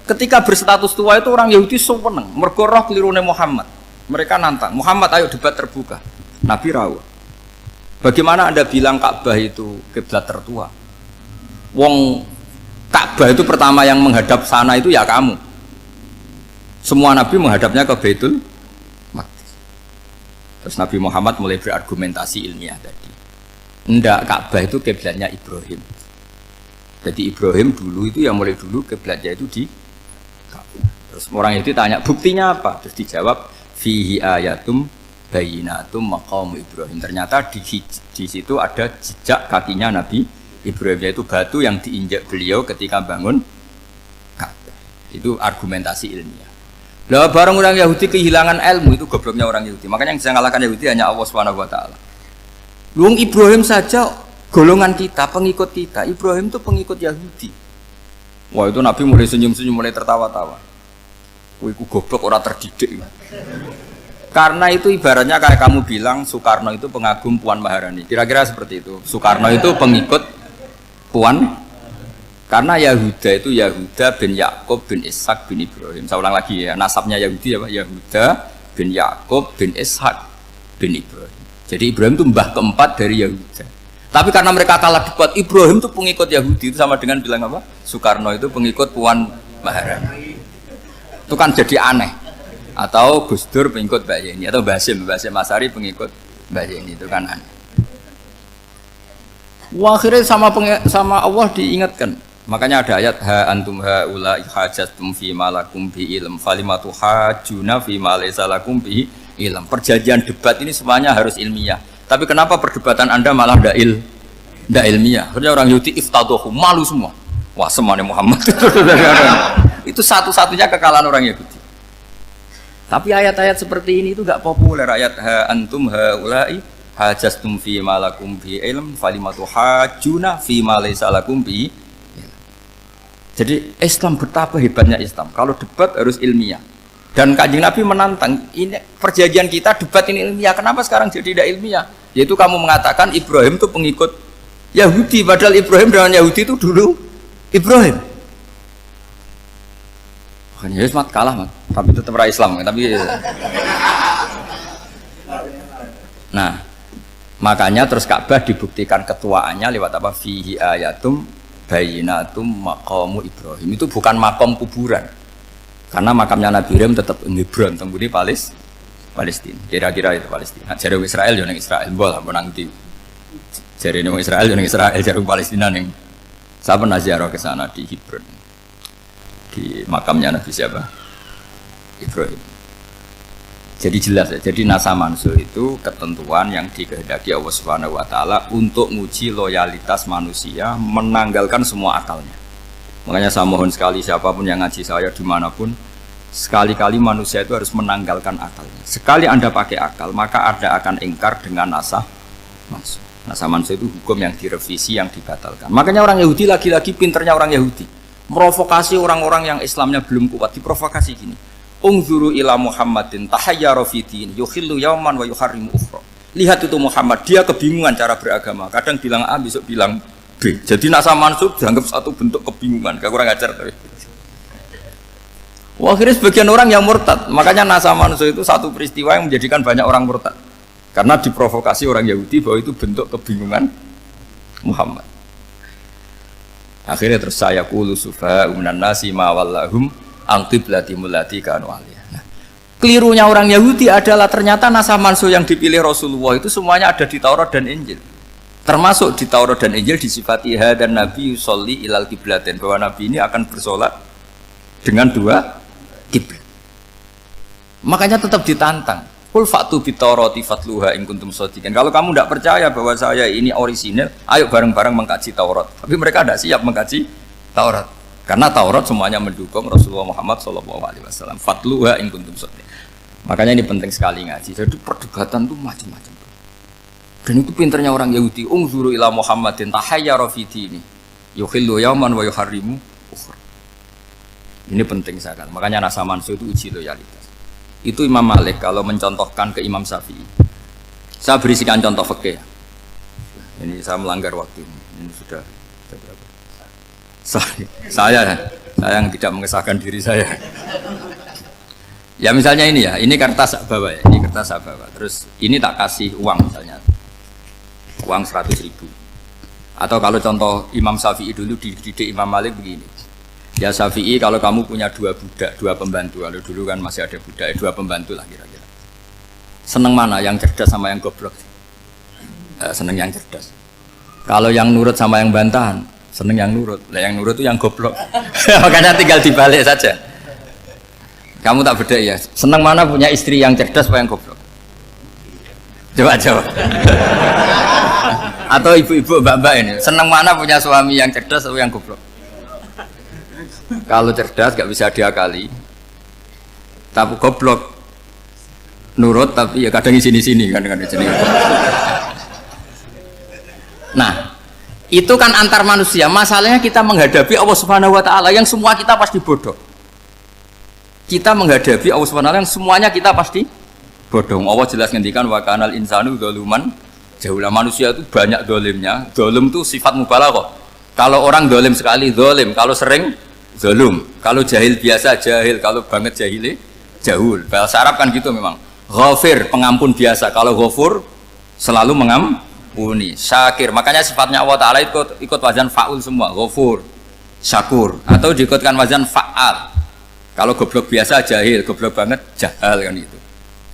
Ketika berstatus tua itu orang Yahudi seneng. Mergo roh kelirune Muhammad. Mereka nantang, Muhammad ayo debat terbuka. Nabi rawuh. Bagaimana Anda bilang Ka'bah itu kiblat tertua? Wong Ka'bah itu pertama yang menghadap sana itu ya kamu. Semua Nabi menghadapnya ke Baitul Maqdis. Terus Nabi Muhammad mulai berargumentasi ilmiah tadi. Enggak, Ka'bah itu kiblatnya Ibrahim. Jadi Ibrahim dulu itu yang mulai dulu kiblatnya itu di Ka'bah. Terus orang itu tanya buktinya apa? Terus dijawab fihi ayatum bayinatum maqam Ibrahim. Ternyata di situ ada jejak kakinya Nabi Ibrahim, yaitu batu yang diinjak beliau ketika bangun Ka'bah. Itu argumentasi ilmiah. Lah barang orang Yahudi kehilangan ilmu, itu gobloknya orang Yahudi. Makanya yang bisa mengalahkan Yahudi hanya Allah Subhanahu wa taala. Luang Ibrahim saja golongan kita, pengikut kita. Ibrahim itu pengikut Yahudi. Wah, itu Nabi mulai senyum-senyum, mulai tertawa-tawa. Wah, itu goblok, orang terdidik. Karena itu ibaratnya kayak kamu bilang Soekarno itu pengagum Puan Maharani. Kira-kira seperti itu. Soekarno itu pengikut Puan. Karena Yahuda itu Yahuda bin Yakub bin Ishak bin Ibrahim. Saya ulang lagi ya, nasabnya Yahudi ya Pak. Yahuda bin Yakub bin Ishak bin Ibrahim. Jadi Ibrahim itu mbah keempat dari Yahuda. Tapi karena mereka kalah debat, Ibrahim itu pengikut Yahudi, itu sama dengan bilang apa? Soekarno itu pengikut Puan Maharani. Itu kan jadi aneh. Atau Gus Dur pengikut Mbak Yeni, atau Basim Asari pengikut Mbak Yeni, itu kan aneh. Wah, akhirnya sama Allah diingatkan. Makanya ada ayat ha antum haula hajjatum fi ma lakum bi ilm falimatu hajjuna fi ma laysa lakum bi ilm. Perjanjian debat ini semuanya harus ilmiah. Tapi kenapa perdebatan Anda malah ndak ilmiah? Karena orang Yahudi iftadohu, malu semua. Wah, semuanya Muhammad. Itu satu-satunya kekalahan orang Yahudi. Tapi ayat-ayat seperti ini itu enggak populer. Ayat ha antum haula'i hajjastum fi ma lakum bi ilm falimatu hajjuna fi ma laysa lakum bi. Jadi Islam, betapa hebatnya Islam. Kalau debat harus ilmiah. Dan Kanjeng Nabi menantang, ini perjanjian kita debat ini ilmiah. Kenapa sekarang jadi tidak ilmiah? Yaitu kamu mengatakan Ibrahim itu pengikut Yahudi, padahal Ibrahim dengan Yahudi itu dulu Ibrahim. Makanya Yesus kalah, tapi tetap ra Islam. Tapi nah, makanya terus Ka'bah dibuktikan ketuaannya lewat apa? Fihi ayatum bayinatum maqamu Ibrahim. Itu bukan makam kuburan, karena makamnya Nabi Ibrahim tetap Hebron, tempat Palestina. Kira-kira itu Palestina. Jari Israel yang Israel, bola menanti. Jari Israel yang Israel, jari Palestina yang saya pernah ziarah ke sana di Hebron, di makamnya Nabi siapa? Ibrahim. Jadi jelas ya. Jadi nasa mansuh itu ketentuan yang dikehendaki Allah Subhanahu wa taala untuk menguji loyalitas manusia, menanggalkan semua akalnya. Makanya saya mohon sekali siapapun yang ngaji saya dimanapun, sekali-kali manusia itu harus menanggalkan akalnya. Sekali Anda pakai akal, maka Anda akan ingkar dengan nasa mansuh. Nasa mansuh itu hukum yang direvisi, yang dibatalkan. Makanya orang Yahudi, lagi-lagi pinternya orang Yahudi, merovokasi orang-orang yang Islamnya belum kuat, diprovokasi gini. Ungzuru ila Muhammadin tahayyara fi din yukhillu yawman wa yuharrimu ukhra. Lihat itu Muhammad, dia kebingungan cara beragama. Kadang bilang A, besok bilang B. Jadi nasa mansub dianggap satu bentuk kebingungan. Gak kurang ajar tapi. Wah, akhirnya sebagian orang yang murtad. Makanya nasa mansub itu satu peristiwa yang menjadikan banyak orang murtad. Karena diprovokasi orang Yahudi bahwa itu bentuk kebingungan Muhammad. Akhirnya terus saya qulu sufaha'u minan nasi ma wallahum angqiblati mulati kanu aliyah. Nah, kelirunya orang Yahudi adalah ternyata nasa mansuh yang dipilih Rasulullah itu semuanya ada di Taurat dan Injil. Termasuk di Taurat dan Injil disifati dan Nabi yusolli ilal kiblatin, bahwa Nabi ini akan bersolat dengan dua kiblat. Makanya tetap ditantang. Qul fa'tu bitaurati fatluha in kuntum shadiqin. Kalau kamu tidak percaya bahwa saya ini orisinil, ayo bareng-bareng mengkaji Taurat. Tapi mereka tidak siap mengkaji Taurat. Karena Taurat semuanya mendukung Rasulullah Muhammad SAW. Fatluha in kuntum shadiqin. Makanya ini penting sekali ngaji. Jadi perdebatan itu macam-macam. Dan itu pinternya orang Yahudi. Ungzuru ila Muhammadin tahayyara fi dini yukhillu yawman wa yuharrimu ukhra. Ini penting sekali. Makanya nasa mansuh itu uji loyalitas. Itu Imam Malik kalau mencontohkan ke Imam Syafi'i. Saya berisikan contoh fikih. Ini saya melanggar waktu. Ini sudah berapa? Saya yang tidak mengesahkan diri saya. Ya misalnya ini ya, ini kertas saya bawa ya, ini kertas saya bawa. Terus ini tak kasih uang misalnya, uang 100.000. Atau kalau contoh Imam Syafi'i dulu dididik Imam Malik begini. Ya Syafi'i, kalau kamu punya dua budak, dua pembantu, kalau dulu kan masih ada budak, dua pembantu lah kira-kira. Seneng mana, yang cerdas sama yang goblok? Seneng yang cerdas. Kalau yang nurut sama yang bantahan, seneng yang nurut. Lah yang nurut itu yang goblok. Makanya tinggal dibalik saja. Kamu tak beda ya. Seneng mana punya istri yang cerdas apa yang goblok? Coba jawab. Atau ibu-ibu mbak-mbak ini, seneng mana punya suami yang cerdas atau yang goblok? Kalau cerdas gak bisa diakali. Tapi goblok nurut tapi ya kadang sini-sini kan dengan sini. Nah, itu kan antar manusia. Masalahnya kita menghadapi Allah Subhanahu wa taala yang semua kita pasti bodoh. Kita menghadapi Allah Subhanahu wa taala yang semuanya kita pasti bodoh. Allah jelas ngendikan wa kanal insanu dzaluman jahula. Manusia itu banyak dolimnya. Dolim itu sifat mubalaghah. Kalau orang dolim sekali dolim, kalau sering zalum, kalau jahil biasa jahil, kalau banget jahili jahul. Bahasa Arab kan gitu memang. Ghafir pengampun biasa, kalau ghafur selalu mengampuni. Syakir, makanya sifatnya Allah Taala ikut wazan faul semua. Ghafur, syakur, atau diikutkan wazan faal. Kalau goblok biasa jahil, goblok banget jahal kan itu.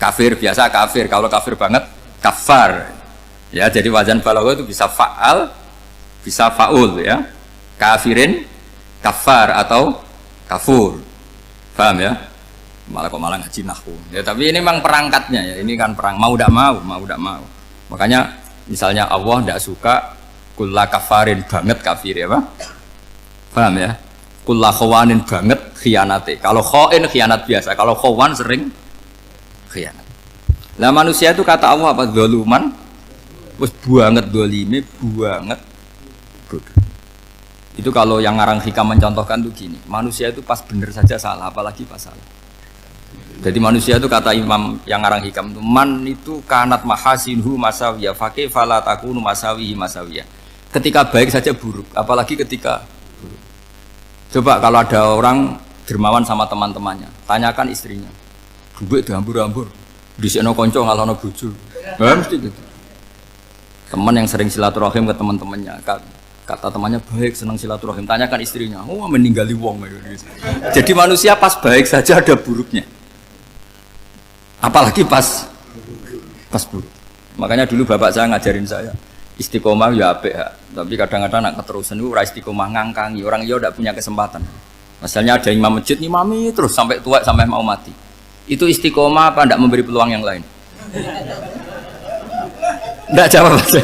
Kafir biasa kafir, kalau kafir banget kafar. Ya, jadi wazan balaghah itu bisa faal, bisa faul ya. Kafirin, kafar atau kafur. Paham ya? Malah kok malah ngaji nahwu. Ya, tapi ini memang perangkatnya ya. Ini kan perang mau tidak mau, mau tidak mau. Makanya misalnya Allah tidak suka kulla kafarin banget kafir ya, Pak. Paham ya? Kulla khawanin banget khianate. Kalau khain khianat biasa, kalau khawan sering khianat. Lah manusia itu kata Allah apa? Zaluman. Wis banget dolime, banget bodoh. Itu kalau yang ngarang hikam mencontohkan tuh gini, manusia itu pas bener saja salah, apalagi pas salah. Jadi manusia itu kata imam yang ngarang hikam itu, man itu kanat mahasinhu masawiyah, fakih fala takunu masawihi masawiyah. Ketika baik saja buruk, apalagi ketika buruk. Coba kalau ada orang dermawan sama teman-temannya, tanyakan istrinya, duit dihambur-hambur, disekno konco ngalono bojo. Mesti gitu. Teman yang sering silaturahim ke teman-temannya, kata temannya baik, senang silaturahim, tanyakan istrinya, oh meninggali wong. Jadi manusia pas baik saja ada buruknya, apalagi pas buruk. Makanya dulu bapak saya ngajarin saya istiqomah ya apik, tapi kadang-kadang nak keterusan itu ora istiqomah ngangkangi orang yo tidak punya kesempatan. Misalnya ada imam masjid ngimami terus sampai tua sampai mau mati, itu istiqomah apa tidak memberi peluang yang lain? Tidak jawab saja.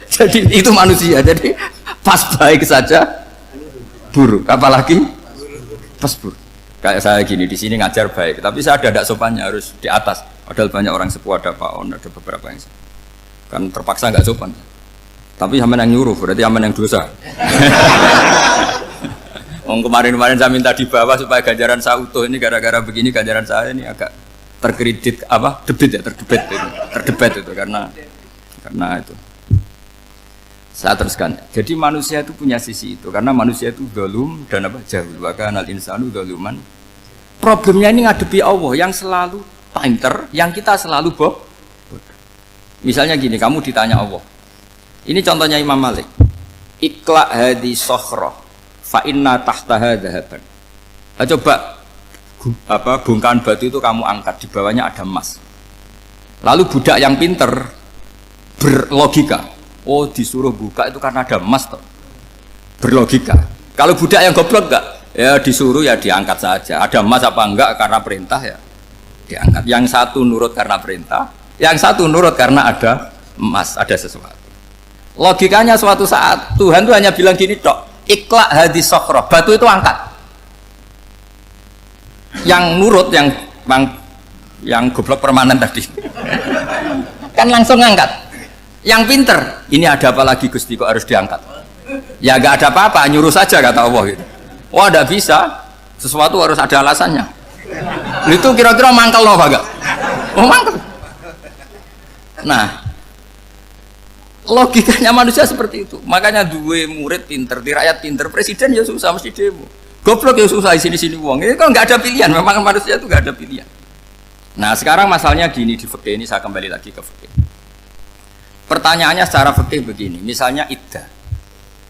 Jadi itu manusia, jadi pas baik saja buruk, apalagi pas buruk. Kayak saya gini di sini ngajar baik, tapi saya ada sopannya harus di atas. Padahal banyak orang sepuh, ada Pak On, ada beberapa yang kan terpaksa nggak sopan. Tapi sama yang nyuruh, berarti sama yang dosa. Kemarin-kemarin saya minta di bawah supaya ganjaran saya utuh, ini gara-gara begini ganjaran saya ini agak terkredit apa terdebat itu karena itu. Saya teruskan. Jadi manusia itu punya sisi itu karena manusia itu dzalum dan apa jahul. Wa kanal insanu dzaluman. Problemnya ini ngadepi Allah yang selalu pinter, yang kita selalu bodoh. Misalnya gini, kamu ditanya Allah. Ini contohnya Imam Malik. Ikla hadi sokhroh fa inna tahtaha dhahaban. Coba bongkahan batu itu kamu angkat, di bawahnya ada emas. Lalu budak yang pinter berlogika, oh disuruh buka itu karena ada emas toh. Berlogika. Kalau budak yang goblok enggak, ya disuruh ya diangkat saja. Ada emas apa enggak karena perintah ya diangkat. Yang satu nurut karena perintah, yang satu nurut karena ada emas, ada sesuatu. Logikanya suatu saat Tuhan tuh hanya bilang gini tok, ikla hadis sokhroh, batu itu angkat. Yang nurut yang goblok permanen tadi kan langsung ngangkat. Yang pinter, ini ada apa lagi Gusti kok harus diangkat? Ya gak ada apa-apa, nyuruh saja kata Allah gitu. Wah tidak bisa, sesuatu harus ada alasannya. Itu kira-kira mangkal loh gak? Oh mangkal. Nah logikanya manusia seperti itu. Makanya dua murid pinter, di rakyat pinter, presiden ya susah mesti demo. Goblok ya susah di sini uang. Ini kan nggak ada pilihan. Memang manusia itu nggak ada pilihan. Nah sekarang masalahnya gini di fikih ini, saya kembali lagi ke fikih. Pertanyaannya secara fikih begini. Misalnya iddah.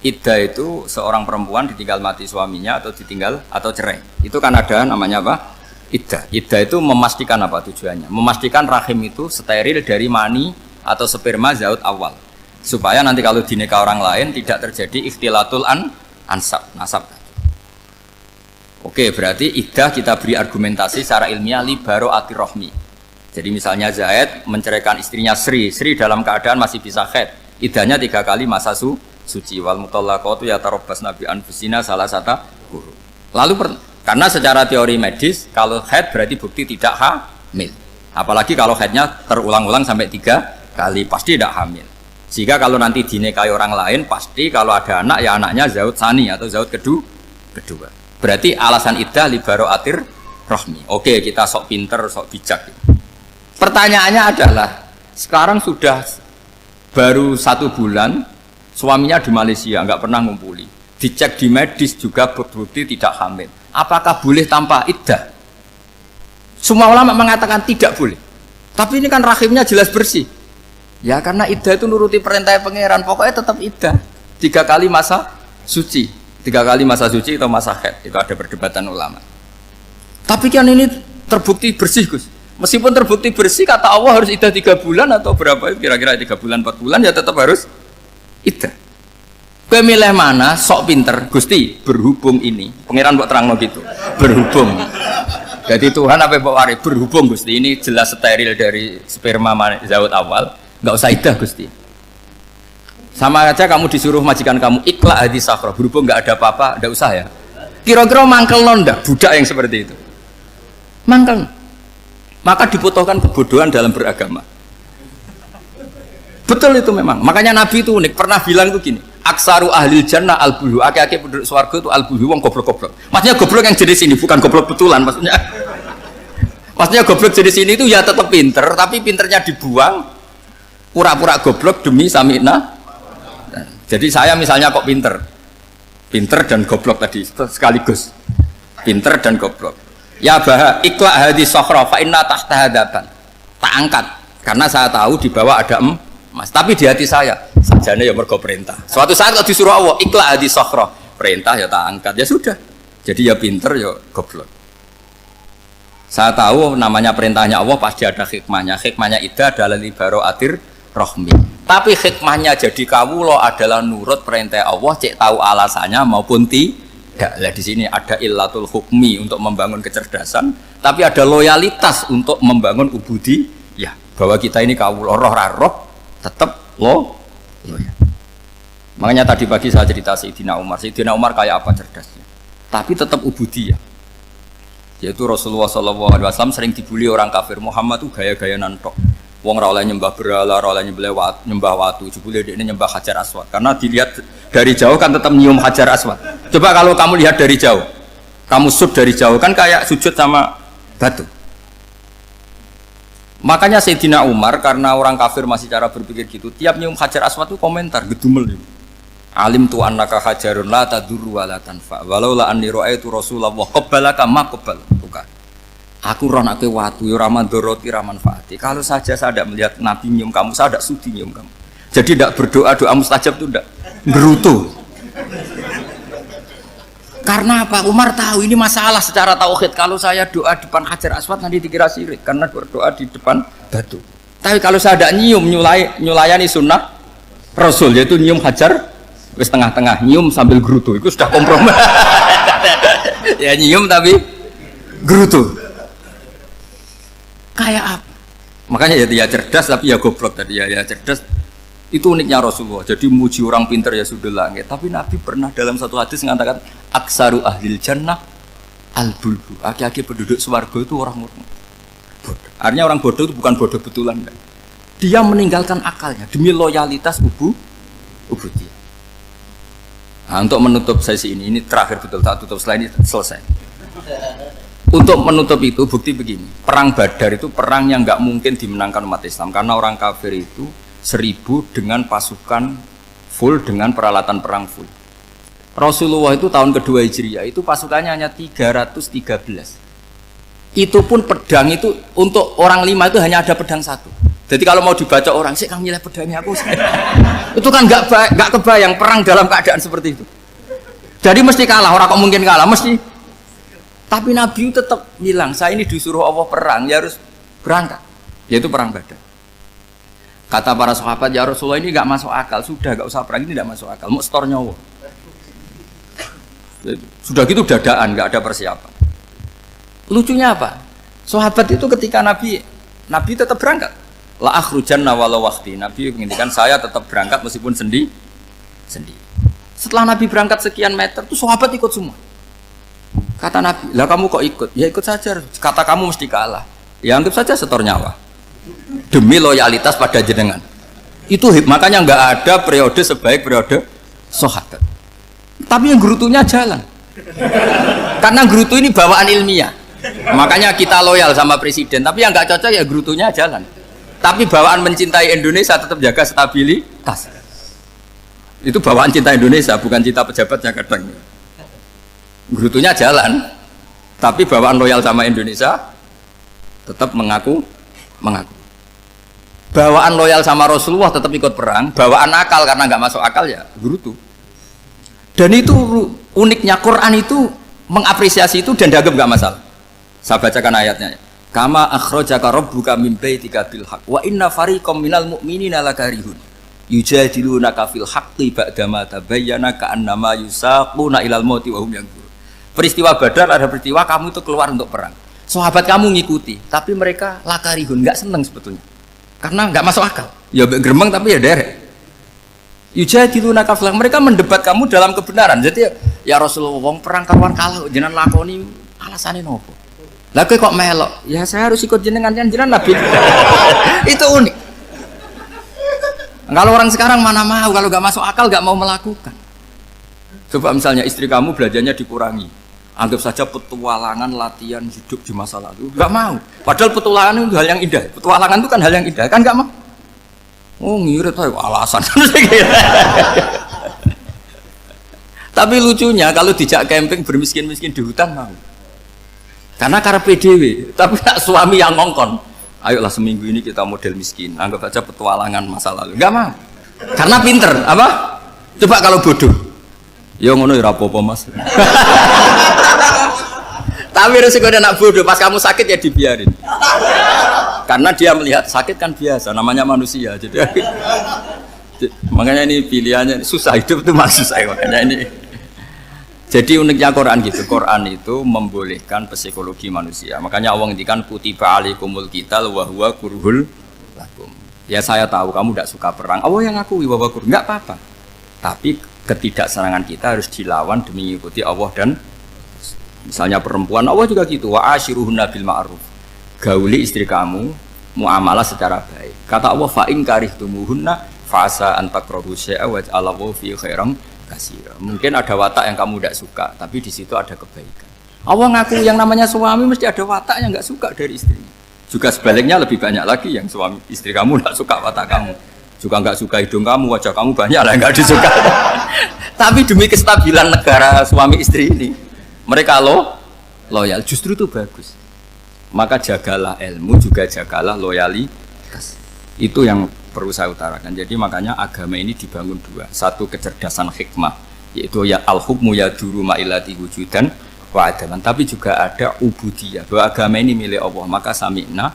Iddah itu seorang perempuan ditinggal mati suaminya atau ditinggal atau cerai. Itu kan ada namanya apa? Iddah. Iddah itu memastikan apa tujuannya? Memastikan rahim itu steril dari mani atau sperma zaut awal. Supaya nanti kalau dinikah orang lain tidak terjadi ikhtilatul ansab, nasab. Oke, berarti iddah kita beri argumentasi secara ilmiah li baro'ati rohmi. Jadi misalnya Zaid menceraikan istrinya Sri dalam keadaan masih bisa haid. Iddahnya 3 kali masa suci. Wal mutallaqatu yatarabbasna bi anfusina salasata quru. Lalu karena secara teori medis kalau haid berarti bukti tidak hamil. Apalagi kalau haidnya terulang-ulang sampai 3 kali pasti tidak hamil. Sehingga kalau nanti dinikahi orang lain pasti kalau ada anak ya anaknya zaud sani atau zaud kedua. Berarti alasan iddah li bara'atir rahmi. Oke, kita sok pinter, sok bijak. Pertanyaannya adalah sekarang sudah baru 1 bulan suaminya di Malaysia nggak pernah ngumpuli, dicek di medis juga berbukti tidak hamil. Apakah boleh tanpa iddah? Semua ulama mengatakan tidak boleh. Tapi ini kan rahimnya jelas bersih. Ya karena iddah itu nuruti perintah pangeran, pokoknya tetap iddah 3 kali masa suci, 3 kali masa suci atau masa haid. Itu ada perdebatan ulama. Tapi kan ini terbukti bersih, Gus. Meskipun terbukti bersih, kata Allah harus iddah 3 bulan atau berapa? Kira-kira 3 bulan, 4 bulan ya tetap harus iddah. Kowe milih mana? Sok pinter, Gusti. Berhubung ini, pangeran mbok terangno gitu. Berhubung. Jadi Tuhan apa mbok wari? Berhubung Gusti ini jelas steril dari sperma zaud awal, enggak usah iddah Gusti. Sama aja kamu disuruh majikan kamu ikhla hadis sakhra, berhubung enggak ada apa-apa, enggak usah ya. Kira-kira mangkel ndak budak yang seperti itu? Mangkel. Maka dibutuhkan kebodohan dalam beragama. Betul itu memang. Makanya Nabi itu unik, pernah bilang itu gini, aksaru ahlil jannah al-bulhu, aki-aki penduduk swarga itu al-bulhu, wong goblok-goblok. Maksudnya goblok yang jenis ini, bukan goblok betulan maksudnya. Maksudnya goblok jenis ini itu ya tetap pinter, tapi pinternya dibuang, pura-pura goblok demi samina. Jadi saya misalnya kok pinter dan goblok tadi sekaligus, pinter dan goblok. Ya bah, ikla hadis sokhra fa inna tahta hadapan. Tak angkat karena saya tahu di bawah ada emas. Tapi di hati saya sajane ya mergo perintah. Suatu saat kalau disuruh Allah ikla hadis sokhra, perintah ya tak angkat. Ya sudah. Jadi ya pinter ya goblok. Saya tahu namanya perintahnya Allah pasti ada hikmahnya. Hikmahnya iddah adalah li bara'atir rahmi. Tapi hikmahnya jadi kawula adalah nurut perintah Allah, cek tahu alasannya maupun tidak. Lah di sini ada illatul hukmi untuk membangun kecerdasan, tapi ada loyalitas untuk membangun ubudi. Ya, bahwa kita ini kawula roh tetap loyal. Makanya tadi pagi saya cerita Sayyidina Umar. Sayyidina Umar kayak apa cerdasnya? Tapi tetap ubudi ya. Yaitu Rasulullah SAW sering dibully orang kafir. Muhammad tuh gaya-gaya nantok. Wong ra oleh nyembah berhala, ra oleh nyembah watu, jebule dekne nyembah Hajar Aswad. Karena dilihat dari jauh kan tetap nyium Hajar Aswad. Coba kalau kamu lihat dari jauh, kamu sujud dari jauh kan kayak sujud sama batu. Makanya Sayyidina Umar karena orang kafir masih cara berpikir gitu, tiap nyium Hajar Aswad itu komentar gedumel. Alim tu annaka hajarun la tadurru wa la tanfa. Walau la anni ra'aitu Rasulullah qabbalaka ma qabbal. Aku roh nak watu, ya ramandoroti ramanfaati. Kalau saja saya tidak melihat Nabi nyium kamu, saya tidak sudi nyium kamu. Jadi tidak berdoa, doa mustajab itu tidak gerutu. Karena apa? Umar tahu ini masalah secara tauhid. Kalau saya doa depan Hajar Aswad nanti dikira syirik karena berdoa di depan batu. Tapi kalau saya tidak nyium, nyulayani sunnah Rasul, yaitu nyium Hajar, wis tengah-tengah nyium sambil gerutu, itu sudah kompromi. Ya nyium tapi gerutu. Kayak apa? Makanya ya cerdas tapi ya goblok tadi ya cerdas. Itu uniknya Rasulullah. Jadi muji orang pintar ya sudah langit. Tapi Nabi pernah dalam satu hadis mengatakan aksaru ahlil jannah al-bulbu. Aki-aki penduduk swarga itu orang bodoh. Artinya orang bodoh itu bukan bodoh betulan. Dia meninggalkan akalnya demi loyalitas ubudiyah. Nah, untuk menutup sesi ini terakhir betul tak tutup setelah ini selesai. Untuk menutup itu bukti begini, perang Badar itu perang yang nggak mungkin dimenangkan umat Islam karena orang kafir itu 1000 dengan pasukan full dengan peralatan perang full. Rasulullah itu tahun kedua Hijriah itu pasukannya hanya 313. Itu pun pedang itu untuk orang 5 itu hanya ada pedang 1. Jadi kalau mau dibaca orang sih kamu nilai pedangnya aku. Itu kan nggak kebayang perang dalam keadaan seperti itu. Jadi mesti kalah, orang kok mungkin kalah mesti. Tapi Nabi tetap bilang, saya ini disuruh Allah perang, ya harus berangkat. Yaitu perang Badar. Kata para sahabat, ya Rasulullah ini nggak masuk akal, sudah nggak usah perang, ini nggak masuk akal, mau setor nyawa. Sudah gitu dadaan, nggak ada persiapan. Lucunya apa? Sahabat itu ketika Nabi tetap berangkat. La akhrujanna walau waqti. Nabi menginginkan saya tetap berangkat meskipun sendiri. Setelah Nabi berangkat sekian meter, tuh sahabat ikut semua. Kata Nabi, lah kamu kok ikut? Ya ikut saja. Kata kamu mesti kalah. Ya anggap saja setor nyawa. Demi loyalitas pada jenengan. Itu makanya nggak ada periode sebaik periode sahabat. Tapi yang gerutunya jalan. Karena gerutu ini bawaan ilmiah. Makanya kita loyal sama presiden. Tapi yang nggak cocok ya gerutunya jalan. Tapi bawaan mencintai Indonesia tetap jaga stabilitas. Itu bawaan cinta Indonesia, bukan cinta pejabatnya kadang. Gerutunya jalan, tapi bawaan loyal sama Indonesia tetap mengaku. Bawaan loyal sama Rasulullah tetap ikut perang, bawaan akal karena nggak masuk akal ya gerutu. Dan itu uniknya Quran itu mengapresiasi itu dan dianggap nggak masalah. Saya bacakan ayatnya. Kama akhrajaka rabbuka min baitika bil haqq wa inna fariqam minal mu'minina lakarihun yujadilunaka fil haqqi ba'dama tabayyana ka'annama yusaquna ilal mauti wa hum yanzurun. Peristiwa Badar ada peristiwa kamu itu keluar untuk perang. Sahabat kamu ngikuti, tapi mereka lakarihun, enggak senang sebetulnya. Karena enggak masuk akal. Ya gremeng tapi ya derek. Yujadilunaka fil haqq, mereka mendebat kamu dalam kebenaran. Jadi ya Rasulullah wong perang kawan kalah jenengan lakoni alasane nopo? Lah kok melok? Ya saya harus ikut jenengan Nabi. Itu unik. Kalau orang sekarang mana mau, kalau nggak masuk akal nggak mau melakukan. Coba misalnya istri kamu belajarnya dikurangi, anggap saja petualangan latihan hidup di masa lalu, nggak mau. Padahal petualangan itu hal yang indah. Petualangan itu kan hal yang indah, kan nggak mau. Oh ngirit aja alasan. Tapi lucunya kalau dijak camping bermiskin-miskin di hutan mau. Karena PDW, tapi suami yang ngongkon. Ayolah seminggu ini kita model miskin, anggap aja petualangan masa lalu. Enggak mau. Karena pinter, apa? Coba kalau bodoh. Ya ngono ya rapopo Mas. Tapi resiko anak bodoh, pas kamu sakit ya dibiarin. Karena dia melihat sakit kan biasa, namanya manusia. Jadi makanya ini pilihannya susah, hidup itu malah susah makanya ini. Jadi uniknya Quran gitu, Quran itu membolehkan psikologi manusia. Makanya Allah ngendikan kutiba alaikumul qital wa huwa kurhul lakum. Ya saya tahu kamu tidak suka perang. Allah yang ngakui bahwa kurhul, enggak apa-apa. Tapi ketidaksenangan kita harus dilawan demi mengikuti Allah dan misalnya perempuan Allah juga gitu. Wa ashiruhunna bil ma'ruf. Gauli istri kamu muamalah secara baik. Kata Allah fa in karihtumuhunna fa asa an takrahu syai'a wa ja'alallahu fi khairan kasih. Mungkin ada watak yang kamu tidak suka, tapi di situ ada kebaikan. Allah ngaku yang namanya suami mesti ada watak yang nggak suka dari istri. Juga sebaliknya lebih banyak lagi yang suami istri kamu nggak suka watak kamu, juga nggak suka hidung kamu, wajah kamu banyak lah yang nggak disuka. Tapi demi kestabilan negara suami istri ini, mereka loyal. Justru itu bagus. Maka jagalah ilmu, juga jagalah loyalitas. Itu yang perlu saya utarakan. Jadi makanya agama ini dibangun dua. Satu kecerdasan hikmah, yaitu ya al-hukmu ya duru ma'ilati wujudan wa adaman. Tapi juga ada ubudiyah, bahwa agama ini milik Allah. Maka sami'na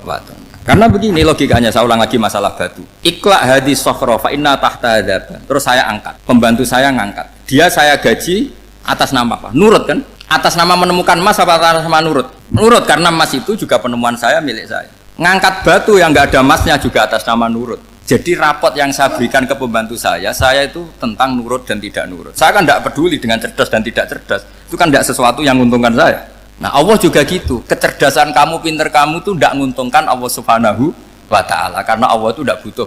wa ta'na. Karena begini logikanya, saya ulang lagi masalah batu. Iqla hadis sokhro fa inna tahta adaban. Terus saya angkat, pembantu saya ngangkat. Dia saya gaji atas nama apa? Nurut kan? Atas nama menemukan emas apa atas nama nurut? Nurut, karena emas itu juga penemuan saya, milik saya. Ngangkat batu yang nggak ada emasnya juga atas nama nurut. Jadi rapot yang saya berikan ke pembantu saya itu tentang nurut dan tidak nurut. Saya kan tidak peduli dengan cerdas dan tidak cerdas. Itu kan tidak sesuatu yang menguntungkan saya. Nah Allah juga gitu. Kecerdasan kamu, pinter kamu itu tidak menguntungkan Allah Subhanahu wa Ta'ala. Karena Allah itu tidak butuh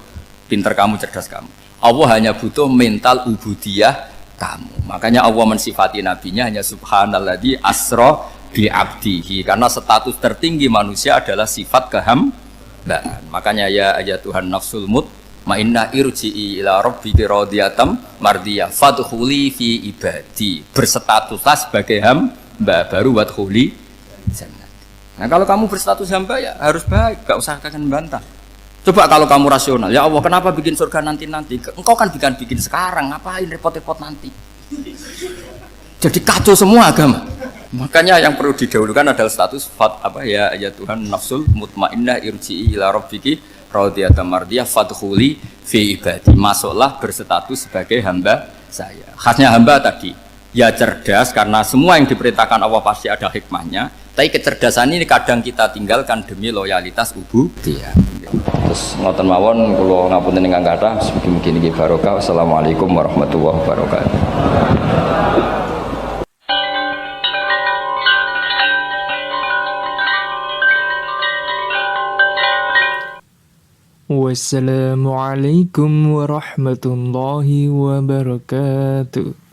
pinter kamu, cerdas kamu. Allah hanya butuh mental ubudiyah kamu. Makanya Allah mensifati nabinya hanya subhanalladzi asra bi abdihi, karena status tertinggi manusia adalah sifat kehambaan. Makanya ya Tuhan nafsul mutmainnah irji'i ila rabbiki radiyatan mardiyah fadkhuli fi ibadi, berstatuslah sebagai hamba baru wadkhuli jannah. Nah kalau kamu berstatus hamba ya harus baik, gak usah akan bantah. Coba kalau kamu rasional, ya Allah kenapa bikin surga nanti? Engkau kan bikin sekarang, ngapain repot-repot nanti? Jadi kacau semua agama. Makanya yang perlu didahulukan adalah status ya Tuhan nafsul mutmainnah irji'i ila rabbiki radiyatan mardiyah fadkhuli fi ibadi, masuklah berstatus sebagai hamba saya. Khasnya hamba tadi ya cerdas, karena semua yang diperintahkan Allah pasti ada hikmahnya, Tapi kecerdasan ini kadang kita tinggalkan demi loyalitas ubudiyah. Terus ngoten mawon kula ngapunten ingkang kathah mugi-mugi niki barokah. Wassalamualaikum warahmatullahi wabarakatuh. Wassalamualaikum warahmatullahi wabarakatuh.